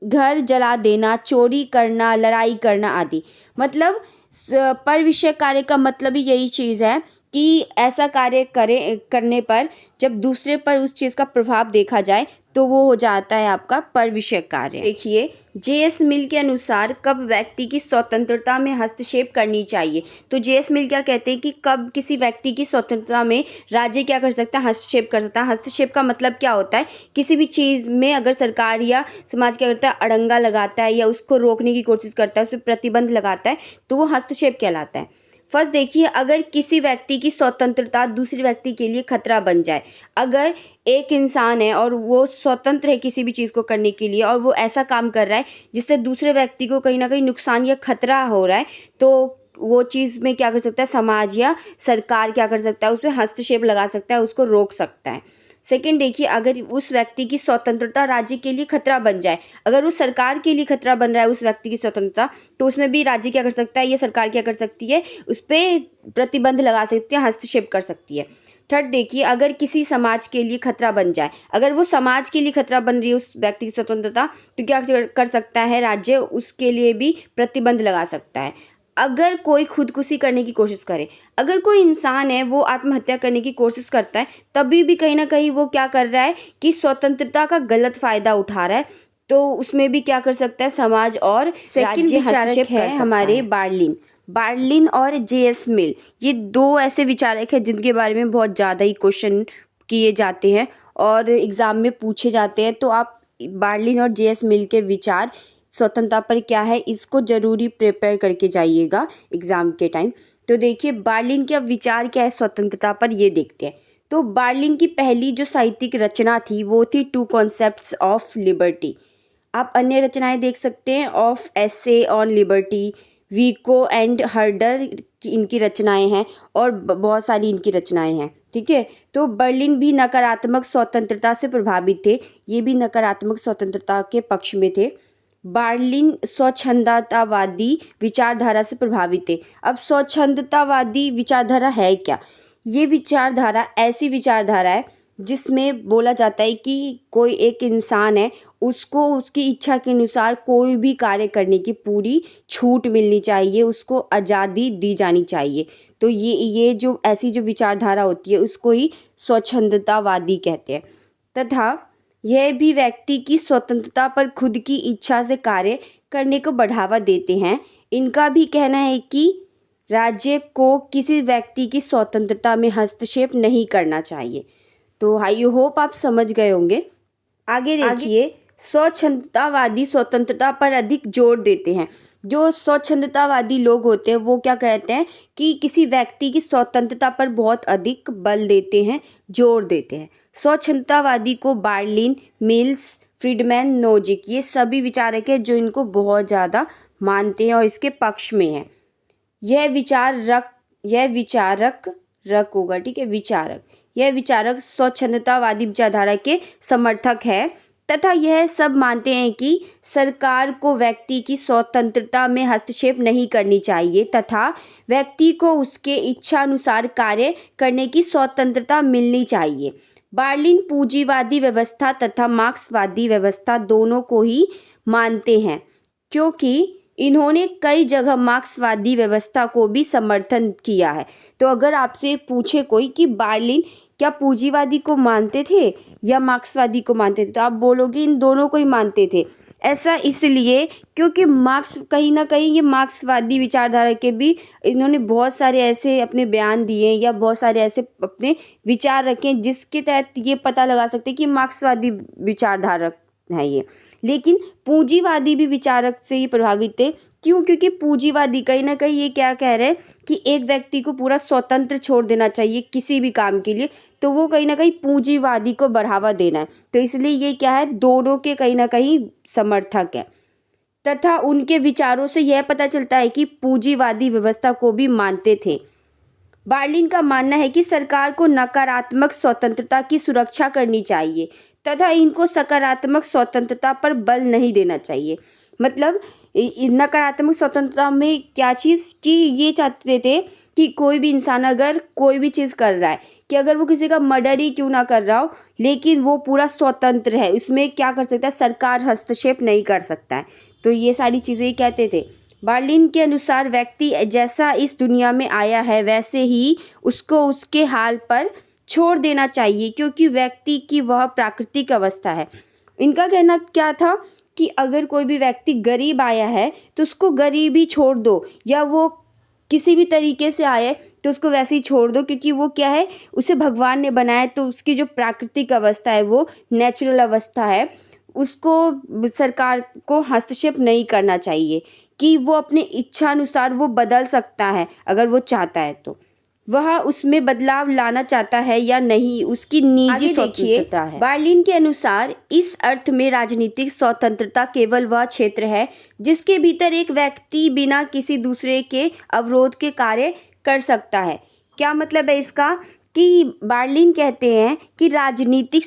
घर जला देना, चोरी करना, लड़ाई करना आदि। मतलब पर विषय कार्य का मतलब ही यही चीज़ है कि ऐसा कार्य करने पर जब दूसरे पर उस चीज़ का प्रभाव देखा जाए तो वो हो जाता है आपका पर विषय कार्य। देखिए, जे.एस. मिल के अनुसार कब व्यक्ति की स्वतंत्रता में हस्तक्षेप करनी चाहिए। तो जे.एस. मिल क्या कहते हैं कि कब किसी व्यक्ति की स्वतंत्रता में राज्य क्या कर सकता है? हस्तक्षेप कर सकता है। हस्तक्षेप का मतलब क्या होता है? किसी भी चीज़ में अगर सरकार या समाज क्या करता है? अड़ंगा लगाता है या उसको रोकने की कोशिश करता है, उस पे प्रतिबंध लगाता है, तो वो हस्तक्षेप कहलाता है। फर्स्ट देखिए, अगर किसी व्यक्ति की स्वतंत्रता दूसरे व्यक्ति के लिए खतरा बन जाए। अगर एक इंसान है और वो स्वतंत्र है किसी भी चीज़ को करने के लिए और वो ऐसा काम कर रहा है जिससे दूसरे व्यक्ति को कहीं न कहीं नुकसान या खतरा हो रहा है, तो वो चीज़ में क्या कर सकता है? समाज या सरकार क्या कर सकता है? उसमें हस्तक्षेप लगा सकता है, उसको रोक सकता है। सेकंड देखिए, अगर उस व्यक्ति की स्वतंत्रता राज्य के लिए खतरा बन जाए, अगर उस सरकार के लिए खतरा बन रहा है उस व्यक्ति की स्वतंत्रता, तो उसमें भी राज्य क्या कर सकता है? ये सरकार क्या कर सकती है? उस पे प्रतिबंध लगा सकती है, हस्तक्षेप कर सकती है। थर्ड देखिए, अगर किसी समाज के लिए खतरा बन जाए, अगर वो समाज के लिए खतरा बन रही है उस व्यक्ति की स्वतंत्रता, तो क्या कर सकता है? राज्य उसके लिए भी प्रतिबंध लगा सकता है। अगर कोई खुदकुशी करने की कोशिश करे, अगर कोई इंसान है वो आत्महत्या करने की कोशिश करता है, तभी भी कहीं न कहीं वो क्या कर रहा है कि स्वतंत्रता का गलत फ़ायदा उठा रहा है, तो उसमें भी क्या कर सकता है? समाज और राज्य हस्तक्षेप है हमारे बार्लिन और जे.एस. मिल। ये 2 ऐसे विचारक हैं जिनके बारे में बहुत ज़्यादा ही क्वेश्चन किए जाते हैं और एग्ज़ाम में पूछे जाते हैं, तो आप बार्लिन और जे.एस. मिल के विचार स्वतंत्रता पर क्या है, इसको ज़रूरी प्रिपेयर करके जाइएगा एग्ज़ाम के टाइम। तो देखिए, बार्लिन का विचार क्या है स्वतंत्रता पर, ये देखते हैं। तो बार्लिन की पहली जो साहित्यिक रचना थी वो थी 2 कॉन्सेप्ट्स ऑफ लिबर्टी। आप अन्य रचनाएं देख सकते हैं, of essay on liberty, Vicco and हर्डर की इनकी रचनाएं हैं और बहुत सारी इनकी रचनाएं हैं। ठीक है, तो बर्लिन भी नकारात्मक स्वतंत्रता से प्रभावित थे, ये भी नकारात्मक स्वतंत्रता के पक्ष में थे। बार्लिन स्वच्छंदतावादी विचारधारा से प्रभावित थे। अब स्वच्छंदतावादी विचारधारा है क्या? ये विचारधारा ऐसी विचारधारा है जिसमें बोला जाता है कि कोई एक इंसान है, उसको उसकी इच्छा के अनुसार कोई भी कार्य करने की पूरी छूट मिलनी चाहिए, उसको आज़ादी दी जानी चाहिए। तो ये जो ऐसी जो विचारधारा होती है उसको ही स्वच्छंदतावादी कहते हैं। तथा यह भी व्यक्ति की स्वतंत्रता पर खुद की इच्छा से कार्य करने को बढ़ावा देते हैं। इनका भी कहना है कि राज्य को किसी व्यक्ति की स्वतंत्रता में हस्तक्षेप नहीं करना चाहिए। तो आई होप आप समझ गए होंगे। आगे देखिए, स्वच्छंदतावादी स्वतंत्रता पर अधिक जोर देते हैं। जो स्वच्छंदतावादी लोग होते हैं वो क्या कहते हैं कि किसी व्यक्ति की स्वतंत्रता पर बहुत अधिक बल देते हैं, जोर देते हैं। स्वच्छंदतावादी को बार्लिन, मिल्स, फ्रीडमैन, नोजिक, ये सभी विचारक हैं जो इनको बहुत ज़्यादा मानते हैं और इसके पक्ष में हैं। यह विचारक स्वच्छंदतावादी विचारधारा के समर्थक है तथा यह सब मानते हैं कि सरकार को व्यक्ति की स्वतंत्रता में हस्तक्षेप नहीं करनी चाहिए तथा व्यक्ति को उसके इच्छानुसार कार्य करने की स्वतंत्रता मिलनी चाहिए। बार्लिन पूंजीवादी व्यवस्था तथा मार्क्सवादी व्यवस्था दोनों को ही मानते हैं, क्योंकि इन्होंने कई जगह मार्क्सवादी व्यवस्था को भी समर्थन किया है। तो अगर आपसे पूछे कोई कि बार्लिन क्या पूंजीवादी को मानते थे या मार्क्सवादी को मानते थे, तो आप बोलोगे इन दोनों को ही मानते थे। ऐसा इसलिए क्योंकि मार्क्स कहीं ना कहीं ये मार्क्सवादी विचारधारा के भी इन्होंने बहुत सारे ऐसे अपने बयान दिए या बहुत सारे ऐसे अपने विचार रखे जिसके तहत ये पता लगा सकते हैं कि मार्क्सवादी विचारधारा है ये। लेकिन पूंजीवादी भी विचारक से ही प्रभावित थे। क्यों? क्योंकि पूंजीवादी कहीं ना कहीं ये क्या कह रहे हैं कि एक व्यक्ति को पूरा स्वतंत्र छोड़ देना चाहिए किसी भी काम के लिए, तो वो कहीं ना कहीं पूंजीवादी को बढ़ावा देना है। तो इसलिए ये क्या है, दोनों के कहीं ना कहीं समर्थक है तथा उनके विचारों से यह पता चलता है कि पूंजीवादी व्यवस्था को भी मानते थे। बार्लिन का मानना है कि सरकार को नकारात्मक स्वतंत्रता की सुरक्षा करनी चाहिए तथा इनको सकारात्मक स्वतंत्रता पर बल नहीं देना चाहिए। मतलब नकारात्मक स्वतंत्रता में क्या चीज़ कि ये चाहते थे कि कोई भी इंसान अगर कोई भी चीज़ कर रहा है, कि अगर वो किसी का मर्डर ही क्यों ना कर रहा हो, लेकिन वो पूरा स्वतंत्र है, उसमें क्या कर सकता है, सरकार हस्तक्षेप नहीं कर सकता है। तो ये सारी चीज़ें कहते थे। बार्लिन के अनुसार व्यक्ति जैसा इस दुनिया में आया है वैसे ही उसको उसके हाल पर छोड़ देना चाहिए, क्योंकि व्यक्ति की वह प्राकृतिक अवस्था है। इनका कहना क्या था कि अगर कोई भी व्यक्ति गरीब आया है तो उसको गरीब ही छोड़ दो, या वो किसी भी तरीके से आए तो उसको वैसे ही छोड़ दो, क्योंकि वो क्या है, उसे भगवान ने बनाया, तो उसकी जो प्राकृतिक अवस्था है वो नेचुरल अवस्था है, उसको सरकार को हस्तक्षेप नहीं करना चाहिए कि वो अपने इच्छानुसार वो बदल सकता है अगर वो चाहता है, तो वह उसमें बदलाव लाना चाहता है या नहीं, उसकी निजी स्वतंत्रता है। बार्लिन के अनुसार इस अर्थ में राजनीतिक स्वतंत्रता केवल वह क्षेत्र है जिसके भीतर एक व्यक्ति बिना किसी दूसरे के अवरोध के कार्य कर सकता है। क्या मतलब है इसका कि बार्लिन कहते हैं कि राजनीतिक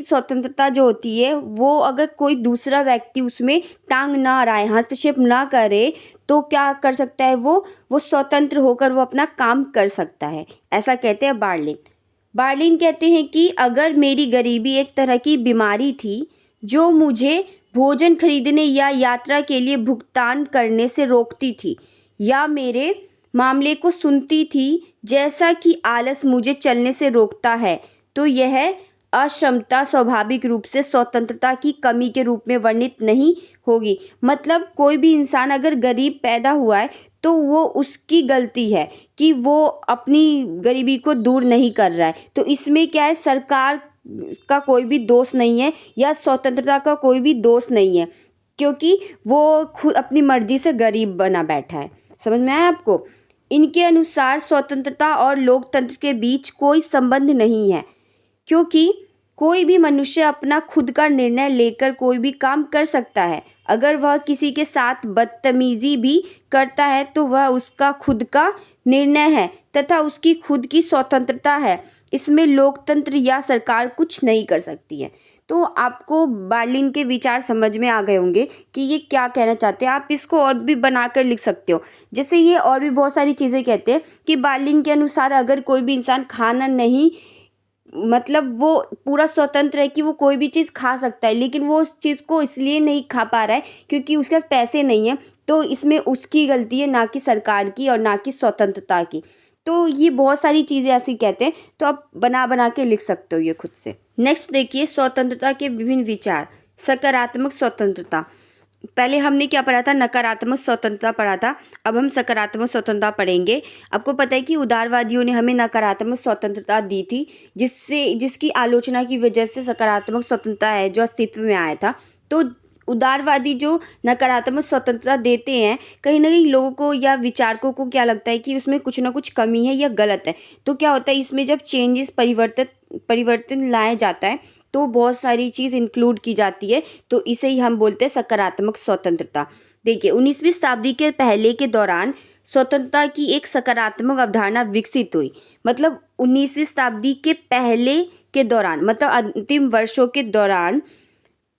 स्वतंत्रता जो होती है वो अगर कोई दूसरा व्यक्ति उसमें टांग ना अड़ाए, हस्तक्षेप ना करे, तो क्या कर सकता है, वो स्वतंत्र होकर वो अपना काम कर सकता है। ऐसा कहते हैं बार्लिन कहते हैं कि अगर मेरी गरीबी एक तरह की बीमारी थी जो मुझे भोजन खरीदने या यात्रा के लिए भुगतान करने से रोकती थी, या मेरे मामले को सुनती थी, जैसा कि आलस मुझे चलने से रोकता है, तो यह अक्षमता स्वाभाविक रूप से स्वतंत्रता की कमी के रूप में वर्णित नहीं होगी। मतलब कोई भी इंसान अगर गरीब पैदा हुआ है तो वो उसकी गलती है कि वो अपनी गरीबी को दूर नहीं कर रहा है, तो इसमें क्या है, सरकार का कोई भी दोष नहीं है या स्वतंत्रता का कोई भी दोष नहीं है, क्योंकि वो खुद अपनी मर्जी से गरीब बना बैठा है। समझ में आया आपको? इनके अनुसार स्वतंत्रता और लोकतंत्र के बीच कोई संबंध नहीं है, क्योंकि कोई भी मनुष्य अपना खुद का निर्णय लेकर कोई भी काम कर सकता है। अगर वह किसी के साथ बदतमीजी भी करता है तो वह उसका खुद का निर्णय है तथा उसकी खुद की स्वतंत्रता है। इसमें लोकतंत्र या सरकार कुछ नहीं कर सकती है। तो आपको बार्लिन के विचार समझ में आ गए होंगे कि ये क्या कहना चाहते हैं। आप इसको और भी बनाकर लिख सकते हो। जैसे ये और भी बहुत सारी चीज़ें कहते हैं कि बार्लिन के अनुसार अगर कोई भी इंसान खाना नहीं, मतलब वो पूरा स्वतंत्र है कि वो कोई भी चीज़ खा सकता है, लेकिन वो उस चीज़ को इसलिए नहीं खा पा रहा है क्योंकि उसके पास पैसे नहीं है, तो इसमें उसकी गलती है, ना कि सरकार की और ना कि स्वतंत्रता की। तो ये बहुत सारी चीज़ें ऐसी कहते हैं, तो आप बना के लिख सकते हो ये खुद से। नेक्स्ट देखिए, स्वतंत्रता के विभिन्न विचार। सकारात्मक स्वतंत्रता, पहले हमने क्या पढ़ा था, नकारात्मक स्वतंत्रता पढ़ा था, अब हम सकारात्मक स्वतंत्रता पढ़ेंगे। आपको पता है कि उदारवादियों ने हमें नकारात्मक स्वतंत्रता दी थी, जिसकी आलोचना की वजह से सकारात्मक स्वतंत्रता है जो अस्तित्व में आया था। तो उदारवादी जो नकारात्मक स्वतंत्रता देते हैं, कहीं ना कहीं लोगों को या विचारकों को क्या लगता है कि उसमें कुछ ना कुछ कमी है या गलत है। तो क्या होता है, इसमें जब परिवर्तन लाया जाता है तो बहुत सारी चीज़ इंक्लूड की जाती है, तो इसे ही हम बोलते हैं सकारात्मक स्वतंत्रता। देखिए, 19वीं शताब्दी के पहले के दौरान स्वतंत्रता की एक सकारात्मक अवधारणा विकसित हुई। मतलब 19वीं शताब्दी के पहले के दौरान, मतलब अंतिम वर्षों के दौरान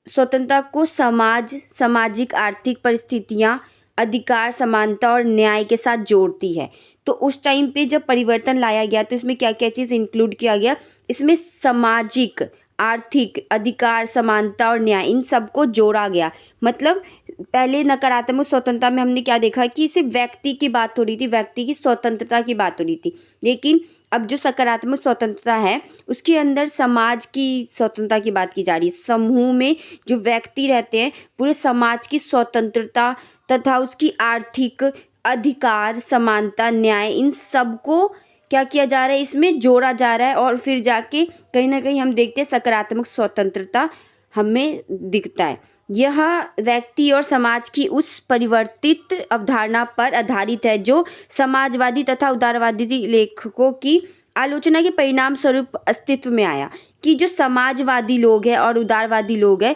स्वतंत्रता को सामाजिक आर्थिक परिस्थितियाँ अधिकार, समानता और न्याय के साथ जोड़ती है। तो उस टाइम पे जब परिवर्तन लाया गया तो इसमें क्या क्या चीज़ इंक्लूड किया गया, इसमें सामाजिक, आर्थिक, अधिकार, समानता और न्याय इन सबको जोड़ा गया। मतलब पहले नकारात्मक स्वतंत्रता में हमने क्या देखा कि सिर्फ व्यक्ति की बात हो रही थी, व्यक्ति की स्वतंत्रता की बात हो रही थी, लेकिन अब जो सकारात्मक स्वतंत्रता है उसके अंदर समाज की स्वतंत्रता की बात की जा रही है। समूह में जो व्यक्ति रहते हैं पूरे समाज की स्वतंत्रता तथा उसकी आर्थिक, अधिकार, समानता, न्याय इन सबको क्या किया जा रहा है, इसमें जोड़ा जा रहा है और फिर जाके कहीं ना कहीं हम देखते हैं सकारात्मक स्वतंत्रता हमें दिखता है। यह व्यक्ति और समाज की उस परिवर्तित अवधारणा पर आधारित है जो समाजवादी तथा उदारवादी लेखकों की आलोचना के परिणाम स्वरूप अस्तित्व में आया। कि जो समाजवादी लोग हैं और उदारवादी लोग हैं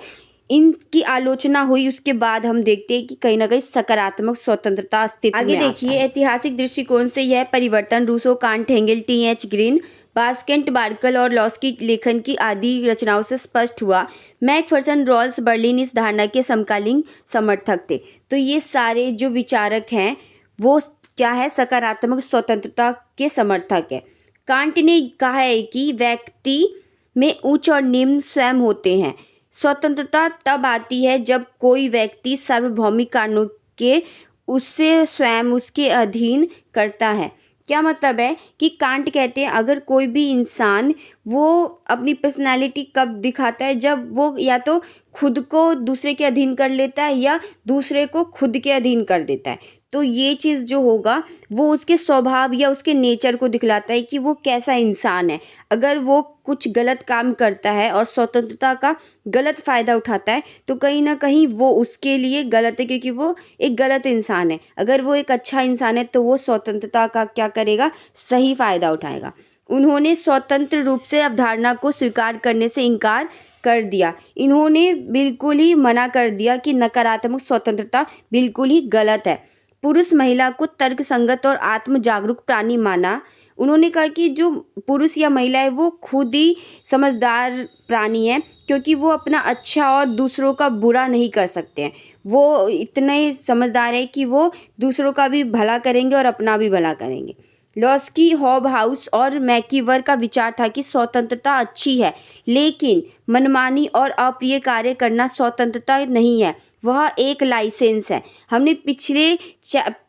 इनकी आलोचना हुई, उसके बाद हम देखते हैं कि कहीं ना कहीं सकारात्मक स्वतंत्रता अस्तित्व में आता है। आगे देखिए, ऐतिहासिक दृष्टिकोण से यह परिवर्तन Rousseau, Kant, Hegel, T H. Green, Bosanquet, Barker और लॉस्की लेखन की आदि रचनाओं से स्पष्ट हुआ। मैकफर्सन, रॉल्स, बर्लिन इस धारणा के समकालीन समर्थक थे। तो ये सारे जो विचारक हैं वो क्या है, सकारात्मक स्वतंत्रता के समर्थक है। कांट ने कहा है कि व्यक्ति में उच्च और निम्न स्वयं होते हैं। स्वतंत्रता तब आती है जब कोई व्यक्ति सार्वभौमिक कारणों के उससे स्वयं उसके अधीन करता है। क्या मतलब है कि कांट कहते हैं अगर कोई भी इंसान वो अपनी पर्सनैलिटी कब दिखाता है, जब वो या तो खुद को दूसरे के अधीन कर लेता है या दूसरे को खुद के अधीन कर देता है। तो ये चीज़ जो होगा वो उसके स्वभाव या उसके नेचर को दिखलाता है कि वो कैसा इंसान है। अगर वो कुछ गलत काम करता है और स्वतंत्रता का गलत फ़ायदा उठाता है तो कहीं ना कहीं वो उसके लिए गलत है, क्योंकि वो एक गलत इंसान है। अगर वो एक अच्छा इंसान है तो वो स्वतंत्रता का क्या करेगा, सही फ़ायदा उठाएगा। उन्होंने स्वतंत्र रूप से अवधारणा को स्वीकार करने से इनकार कर दिया। इन्होंने बिल्कुल ही मना कर दिया कि नकारात्मक स्वतंत्रता बिल्कुल ही गलत है। पुरुष महिला को तर्कसंगत और आत्म जागरूक प्राणी माना। उन्होंने कहा कि जो पुरुष या महिला है वो खुद ही समझदार प्राणी है, क्योंकि वो अपना अच्छा और दूसरों का बुरा नहीं कर सकते हैं। वो इतने समझदार है कि वो दूसरों का भी भला करेंगे और अपना भी भला करेंगे। लॉस्की, हॉबहाउस और मैकीवर का विचार था कि स्वतंत्रता अच्छी है, लेकिन मनमानी और अप्रिय कार्य करना स्वतंत्रता नहीं है, वह एक लाइसेंस है। हमने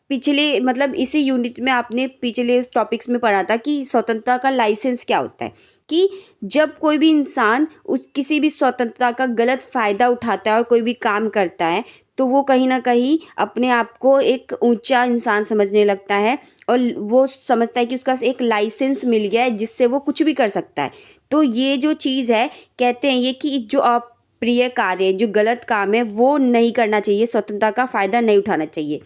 पिछले मतलब इसी यूनिट में आपने पिछले टॉपिक्स में पढ़ा था कि स्वतंत्रता का लाइसेंस क्या होता है। कि जब कोई भी इंसान उस किसी भी स्वतंत्रता का गलत फ़ायदा उठाता है और कोई भी काम करता है तो वो कहीं ना कहीं अपने आप को एक ऊंचा इंसान समझने लगता है और वो समझता है कि उसका एक लाइसेंस मिल गया है जिससे वो कुछ भी कर सकता है। तो ये जो चीज़ है, कहते हैं ये कि जो अप्रिय कार्य, जो गलत काम है वो नहीं करना चाहिए, स्वतंत्रता का फ़ायदा नहीं उठाना चाहिए।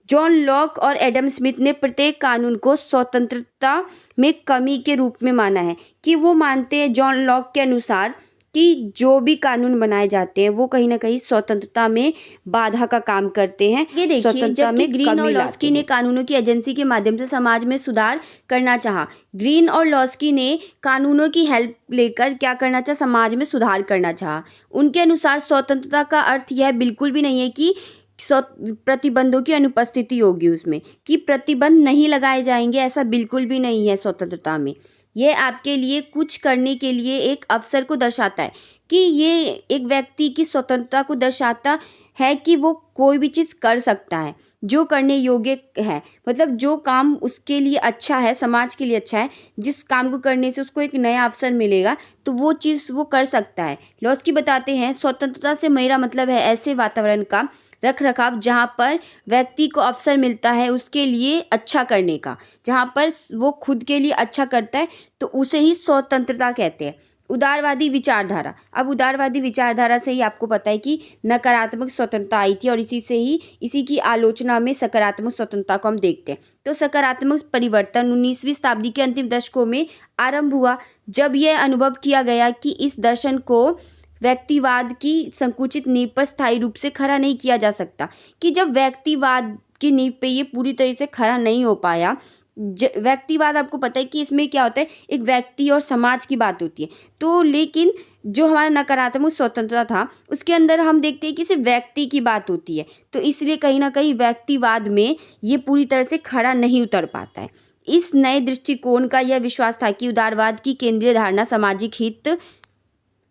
जॉन लॉक और एडम स्मिथ ने प्रत्येक कानून को स्वतंत्रता में कमी के रूप में माना है। कि वो मानते हैं जॉन लॉक के अनुसार कि जो भी कानून बनाए जाते हैं वो कहीं ना कहीं स्वतंत्रता में बाधा का काम करते हैं। ये देखिए, जबकि ग्रीन और लॉस्की ने कानूनों की एजेंसी के माध्यम से समाज में सुधार करना चाहा। ग्रीन और लॉस्की ने कानूनों की हेल्प लेकर क्या करना चाहा, समाज में सुधार करना चाहा। उनके अनुसार स्वतंत्रता का अर्थ यह बिल्कुल भी नहीं है कि प्रतिबंधों की अनुपस्थिति होगी उसमें, कि प्रतिबंध नहीं लगाए जाएंगे, ऐसा बिल्कुल भी नहीं है स्वतंत्रता में। यह आपके लिए कुछ करने के लिए एक अवसर को दर्शाता है। कि ये एक व्यक्ति की स्वतंत्रता को दर्शाता है कि वो कोई भी चीज़ कर सकता है जो करने योग्य है। मतलब जो काम उसके लिए अच्छा है, समाज के लिए अच्छा है, जिस काम को करने से उसको एक नया अवसर मिलेगा तो वो चीज़ वो कर सकता है। लॉस्की बताते हैं स्वतंत्रता से मेरा मतलब है ऐसे वातावरण का रख रखाव जहाँ पर व्यक्ति को अवसर मिलता है उसके लिए अच्छा करने का, जहाँ पर वो खुद के लिए अच्छा करता है तो उसे ही स्वतंत्रता कहते हैं। उदारवादी विचारधारा, अब उदारवादी विचारधारा से ही आपको पता है कि नकारात्मक स्वतंत्रता आई थी और इसी की आलोचना में सकारात्मक स्वतंत्रता को हम देखते हैं। तो सकारात्मक परिवर्तन 19वीं शताब्दी के अंतिम दशकों में आरंभ हुआ, जब यह अनुभव किया गया कि इस दर्शन को व्यक्तिवाद की संकुचित नींव पर स्थायी रूप से खड़ा नहीं किया जा सकता। कि जब व्यक्तिवाद की नींव पे ये पूरी तरह से खड़ा नहीं हो पाया व्यक्तिवाद आपको पता है कि इसमें क्या होता है, एक व्यक्ति और समाज की बात होती है। तो लेकिन जो हमारा नकारात्मक स्वतंत्रता था, उसके अंदर हम देखते हैं कि सिर्फ व्यक्ति की बात होती है। तो इसलिए कहीं न कहीं व्यक्तिवाद में ये पूरी तरह से खरा नहीं उतर पाता है। इस नए दृष्टिकोण का यह विश्वास था कि उदारवाद की केंद्रीय धारणा सामाजिक हित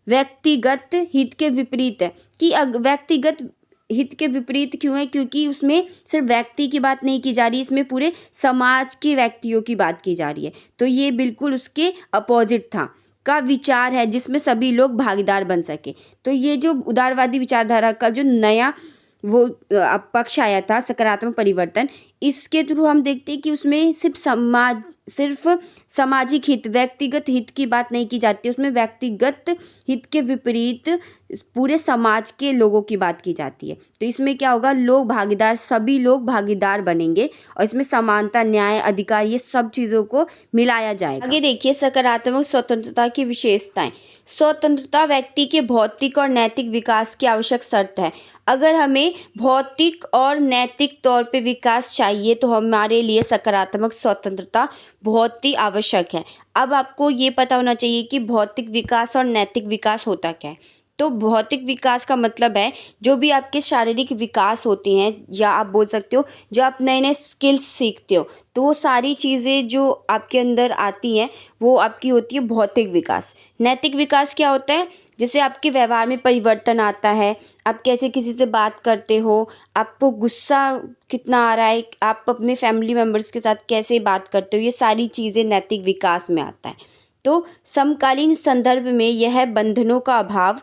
व्यक्तिगत हित के विपरीत है। कि व्यक्तिगत हित के विपरीत क्यों है? क्योंकि उसमें सिर्फ व्यक्ति की बात नहीं की जा रही, इसमें पूरे समाज के व्यक्तियों की बात की जा रही है। तो ये बिल्कुल उसके अपोजिट था का विचार है, जिसमें सभी लोग भागीदार बन सके। तो ये जो उदारवादी विचारधारा का जो नया वो पक्ष आया था, सकारात्मक परिवर्तन, इसके थ्रू हम देखते हैं कि उसमें सिर्फ सामाजिक हित, व्यक्तिगत हित की बात नहीं की जाती, उसमें व्यक्तिगत हित के विपरीत पूरे समाज के लोगों की बात की जाती है। तो इसमें क्या होगा, सभी लोग भागीदार बनेंगे और इसमें समानता, न्याय, अधिकार, ये सब चीज़ों को मिलाया जाएगा। आगे देखिए सकारात्मक स्वतंत्रता की विशेषताएं। स्वतंत्रता व्यक्ति के भौतिक और नैतिक विकास की आवश्यक शर्त है। अगर हमें भौतिक और नैतिक तौर पे विकास चाहिए तो हमारे लिए सकारात्मक स्वतंत्रता बहुत ही आवश्यक है। अब आपको ये पता होना चाहिए कि भौतिक विकास और नैतिक विकास होता क्या है। तो भौतिक विकास का मतलब है जो भी आपके शारीरिक विकास होते हैं, या आप बोल सकते हो जो आप नए नए स्किल्स सीखते हो, तो वो सारी चीज़ें जो आपके अंदर आती हैं वो आपकी होती है भौतिक विकास। नैतिक विकास क्या होता है? जैसे आपके व्यवहार में परिवर्तन आता है, आप कैसे किसी से बात करते हो, आपको गुस्सा कितना आ रहा है, आप अपने फैमिली मेम्बर्स के साथ कैसे बात करते हो, ये सारी चीज़ें नैतिक विकास में आता है। तो समकालीन संदर्भ में यह बंधनों का अभाव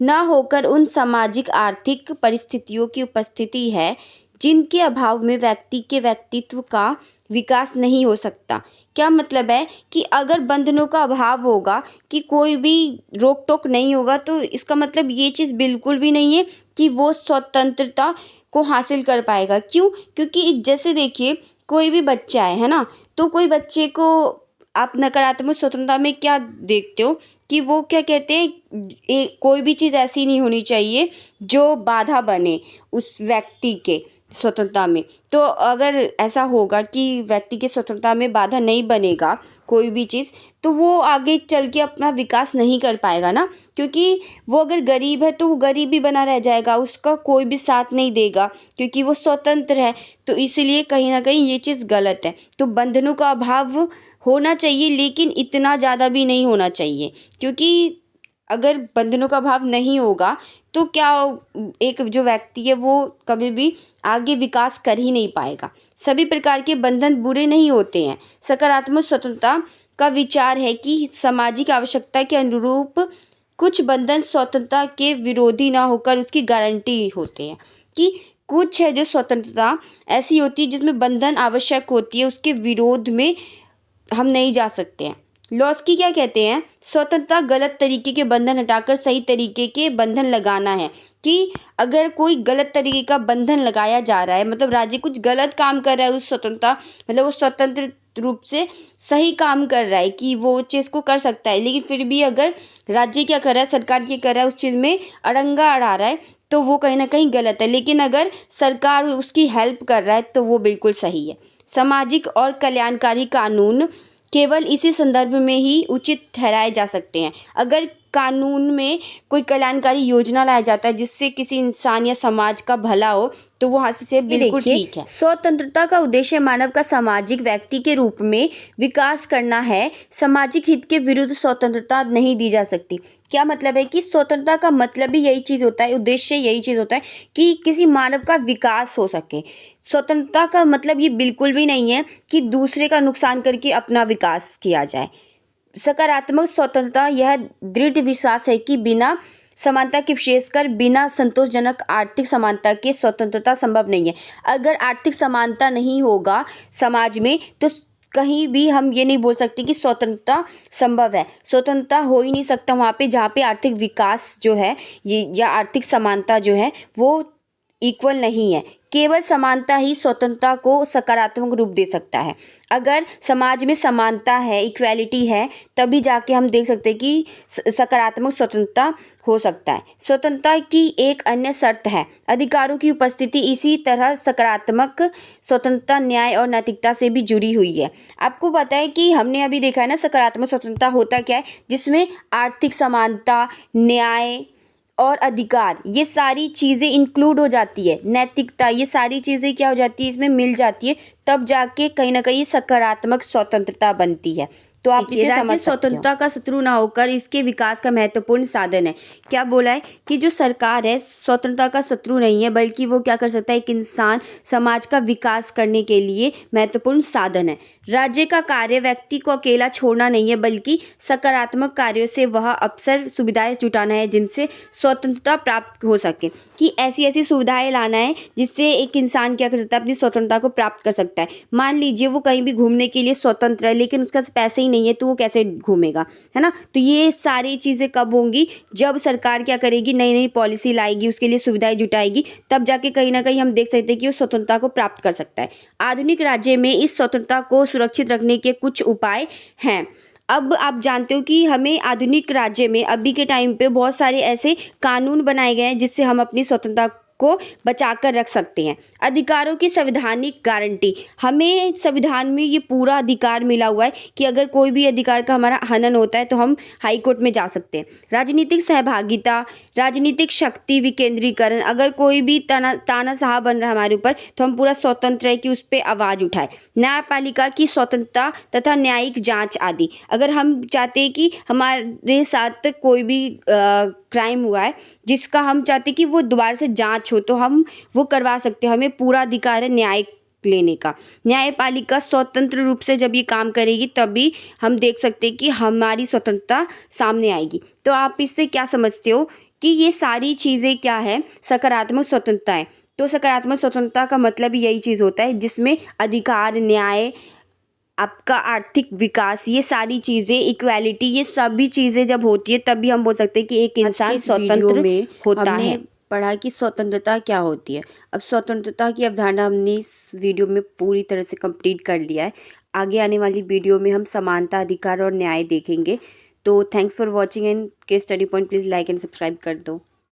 न होकर उन सामाजिक आर्थिक परिस्थितियों की उपस्थिति है जिनके अभाव में व्यक्ति के व्यक्तित्व का विकास नहीं हो सकता। क्या मतलब है कि अगर बंधनों का अभाव होगा, कि कोई भी रोक टोक नहीं होगा, तो इसका मतलब ये चीज़ बिल्कुल भी नहीं है कि वो स्वतंत्रता को हासिल कर पाएगा। क्यों? क्योंकि जैसे देखिए कोई भी बच्चा है ना, तो कोई बच्चे को आप नकारात्मक स्वतंत्रता में क्या देखते हो कि वो क्या कहते हैं, कोई भी चीज़ ऐसी नहीं होनी चाहिए जो बाधा बने उस व्यक्ति के स्वतंत्रता में। तो अगर ऐसा होगा कि व्यक्ति की स्वतंत्रता में बाधा नहीं बनेगा कोई भी चीज़, तो वो आगे चल के अपना विकास नहीं कर पाएगा ना, क्योंकि वो अगर गरीब है तो वो गरीब ही बना रह जाएगा, उसका कोई भी साथ नहीं देगा क्योंकि वो स्वतंत्र है। तो इसलिए कहीं ना कहीं ये चीज़ गलत है। तो बंधनों का अभाव होना चाहिए, लेकिन इतना ज़्यादा भी नहीं होना चाहिए, क्योंकि अगर बंधनों का अभाव नहीं होगा तो क्या एक जो व्यक्ति है वो कभी भी आगे विकास कर ही नहीं पाएगा। सभी प्रकार के बंधन बुरे नहीं होते हैं। सकारात्मक स्वतंत्रता का विचार है कि सामाजिक आवश्यकता के अनुरूप कुछ बंधन स्वतंत्रता के विरोधी ना होकर उसकी गारंटी होते हैं। कि कुछ है जो स्वतंत्रता ऐसी होती है जिसमें बंधन आवश्यक होती है, उसके विरोध में हम नहीं जा सकते हैं। लॉस्की क्या कहते हैं? स्वतंत्रता गलत तरीके के बंधन हटाकर सही तरीके के बंधन लगाना है। कि अगर कोई गलत तरीके का बंधन लगाया जा रहा है, मतलब राज्य कुछ गलत काम कर रहा है, उस स्वतंत्रता मतलब वो स्वतंत्र रूप से सही काम कर रहा है कि वो चीज़ को कर सकता है, लेकिन फिर भी अगर राज्य क्या कर रहा है, सरकार क्या कर रहा है, उस चीज़ में अड़ंगा अड़ा रहा है, तो वो कहीं ना कहीं गलत है। लेकिन अगर सरकार उसकी हेल्प कर रहा है तो वो बिल्कुल सही है। सामाजिक और कल्याणकारी कानून केवल इसी संदर्भ में ही उचित ठहराए जा सकते हैं। अगर कानून में कोई कल्याणकारी योजना लाया जाता है जिससे किसी इंसान या समाज का भला हो, तो वो हाथ से बिल्कुल ठीक है। स्वतंत्रता का उद्देश्य मानव का सामाजिक व्यक्ति के रूप में विकास करना है। सामाजिक हित के विरुद्ध स्वतंत्रता नहीं दी जा सकती। क्या मतलब है कि स्वतंत्रता का मतलब ही यही चीज़ होता है, उद्देश्य यही चीज़ होता है कि किसी मानव का विकास हो सके। स्वतंत्रता का मतलब ये बिल्कुल भी नहीं है कि दूसरे का नुकसान करके अपना विकास किया जाए। सकारात्मक स्वतंत्रता यह दृढ़ विश्वास है कि बिना समानता के, विशेषकर बिना संतोषजनक आर्थिक समानता के स्वतंत्रता संभव नहीं है। अगर आर्थिक समानता नहीं होगा समाज में तो कहीं भी हम ये नहीं बोल सकते कि स्वतंत्रता संभव है। स्वतंत्रता हो ही नहीं सकता वहाँ पे जहाँ पे आर्थिक विकास जो है ये या आर्थिक समानता जो है वो इक्वल नहीं है। केवल समानता ही स्वतंत्रता को सकारात्मक रूप दे सकता है। अगर समाज में समानता है, इक्वालिटी है, तभी जाके हम देख सकते हैं कि सकारात्मक स्वतंत्रता हो सकता है। स्वतंत्रता की एक अन्य शर्त है अधिकारों की उपस्थिति। इसी तरह सकारात्मक स्वतंत्रता न्याय और नैतिकता से भी जुड़ी हुई है। आपको पता है कि हमने अभी देखा है ना, सकारात्मक स्वतंत्रता होता क्या है, जिसमें आर्थिक समानता, न्याय और अधिकार ये सारी चीज़ें इंक्लूड हो जाती है। नैतिकता, ये सारी चीज़ें क्या हो जाती है, इसमें मिल जाती है, तब जाके कहीं ना कहीं सकारात्मक स्वतंत्रता बनती है। तो आप इसे समझ सकते हो। स्वतंत्रता का शत्रु ना होकर इसके विकास का महत्वपूर्ण साधन है। क्या बोला है कि जो सरकार है स्वतंत्रता का शत्रु नहीं है, बल्कि वो क्या कर सकता है, एक इंसान समाज का विकास करने के लिए महत्वपूर्ण साधन है। राज्य का कार्य व्यक्ति को अकेला छोड़ना नहीं है, बल्कि सकारात्मक कार्यों से वह अवसर सुविधाएं जुटाना है जिनसे स्वतंत्रता प्राप्त हो सके। कि ऐसी ऐसी सुविधाएं लाना है जिससे एक इंसान क्या कर सकता है, अपनी स्वतंत्रता को प्राप्त कर सकता है। मान लीजिए वो कहीं भी घूमने के लिए स्वतंत्र है, लेकिन उसका पैसे ही नहीं है, तो वो कैसे घूमेगा, है ना। तो ये सारी चीज़ें कब होंगी, जब सरकार क्या करेगी, नई नई पॉलिसी लाएगी, उसके लिए सुविधाएं जुटाएगी, तब जाके कहीं ना कहीं हम देख सकते हैं कि वो स्वतंत्रता को प्राप्त कर सकता है। आधुनिक राज्य में इस स्वतंत्रता को सुरक्षित रखने के कुछ उपाय हैं। अब आप जानते हो कि हमें आधुनिक राज्य में अभी के टाइम पे बहुत सारे ऐसे कानून बनाए गए हैं जिससे हम अपनी स्वतंत्रता को बचाकर रख सकते हैं। अधिकारों की संवैधानिक गारंटी, हमें संविधान में ये पूरा अधिकार मिला हुआ है कि अगर कोई भी अधिकार का हमारा हनन होता है तो हम हाई कोर्ट में जा सकते हैं। राजनीतिक सहभागिता, राजनीतिक शक्ति विकेंद्रीकरण, अगर कोई भी तानाशाह बन रहा है हमारे ऊपर, तो हम पूरा स्वतंत्र है कि उस पर आवाज़ उठाए। न्यायपालिका की स्वतंत्रता तथा न्यायिक जांच आदि, अगर हम चाहते हैं कि हमारे साथ कोई भी क्राइम हुआ है जिसका हम चाहते हैं कि वो दोबारा से जांच हो, तो हम वो करवा सकते हैं। हमें पूरा अधिकार है न्याय लेने का। न्यायपालिका स्वतंत्र रूप से जब ये काम करेगी तभी हम देख सकते हैं कि हमारी स्वतंत्रता सामने आएगी। तो आप इससे क्या समझते हो कि ये सारी चीज़ें क्या है, सकारात्मक स्वतंत्रता है। तो सकारात्मक स्वतंत्रता का मतलब यही चीज़ होता है जिसमें अधिकार, न्याय, आपका आर्थिक विकास, ये सारी चीज़ें, इक्वालिटी, ये सभी चीज़ें जब होती है तभी हम बोल सकते हैं कि एक इंसान स्वतंत्र होता है। पढ़ा कि स्वतंत्रता क्या होती है। अब स्वतंत्रता की अवधारणा हमने इस वीडियो में पूरी तरह से कंप्लीट कर लिया है। आगे आने वाली वीडियो में हम समानता, अधिकार और न्याय देखेंगे। तो थैंक्स फॉर वॉचिंग एंड के study point please like and subscribe कर दो।